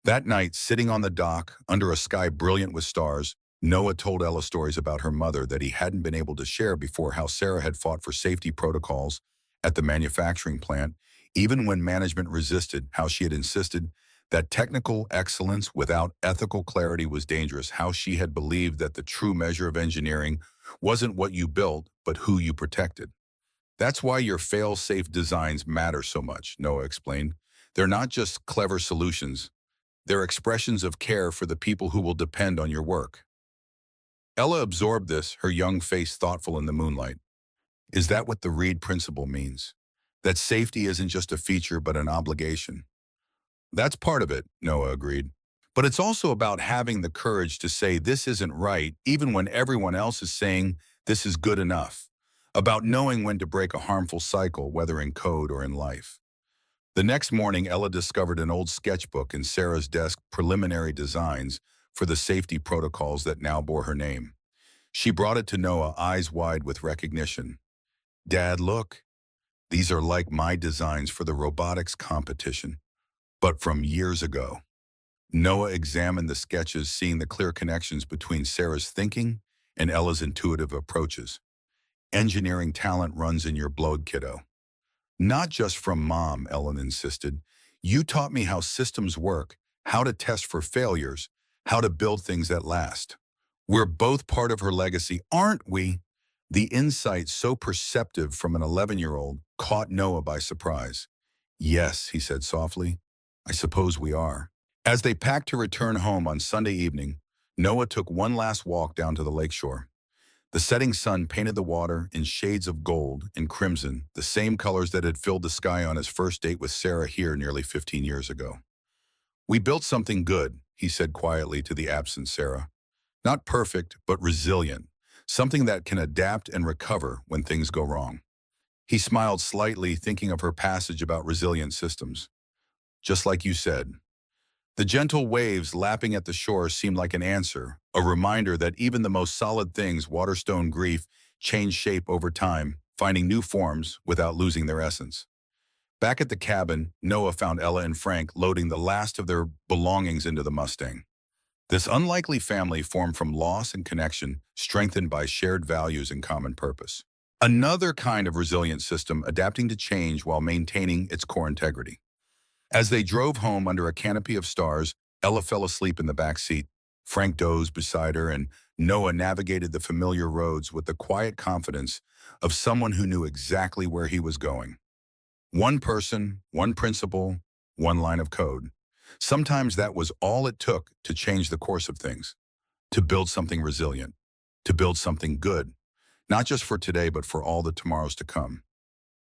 That night, sitting on the dock, under a sky brilliant with stars, Noah told Ella stories about her mother that he hadn't been able to share before, how Sarah had fought for safety protocols at the manufacturing plant, even when management resisted, how she had insisted that technical excellence without ethical clarity was dangerous, how she had believed that the true measure of engineering wasn't what you built, but who you protected. That's why your fail-safe designs matter so much, Noah explained. They're not just clever solutions. They're expressions of care for the people who will depend on your work. Ella absorbed this, her young face thoughtful in the moonlight. Is that what the Reed principle means? That safety isn't just a feature but an obligation? That's part of it, Noah agreed. But it's also about having the courage to say this isn't right, even when everyone else is saying this is good enough. About knowing when to break a harmful cycle, whether in code or in life. The next morning, Ella discovered an old sketchbook in Sarah's desk, preliminary designs for the safety protocols that now bore her name. She brought it to Noah, eyes wide with recognition. Dad, look. These are like my designs for the robotics competition, but from years ago. Noah examined the sketches, seeing the clear connections between Sarah's thinking and Ella's intuitive approaches. Engineering talent runs in your blood, kiddo. Not just from Mom, Ellen insisted. You taught me how systems work, how to test for failures, how to build things that last. We're both part of her legacy, aren't we? The insight, so perceptive from an 11-year-old, caught Noah by surprise. Yes, he said softly. I suppose we are. As they packed to return home on Sunday evening, Noah took one last walk down to the lakeshore. The setting sun painted the water in shades of gold and crimson, the same colors that had filled the sky on his first date with Sarah here nearly 15 years ago. We built something good, he said quietly to the absent Sarah. Not perfect, but resilient, something that can adapt and recover when things go wrong. He smiled slightly, thinking of her passage about resilient systems. Just like you said. The gentle waves lapping at the shore seemed like an answer, a reminder that even the most solid things, Waterstone grief, change shape over time, finding new forms without losing their essence. Back at the cabin, Noah found Ella and Frank loading the last of their belongings into the Mustang. This unlikely family formed from loss and connection, strengthened by shared values and common purpose. Another kind of resilient system adapting to change while maintaining its core integrity. As they drove home under a canopy of stars, Ella fell asleep in the back seat. Frank dozed beside her, and Noah navigated the familiar roads with the quiet confidence of someone who knew exactly where he was going. One person, one principle, one line of code. Sometimes that was all it took to change the course of things, to build something resilient, to build something good, not just for today, but for all the tomorrows to come.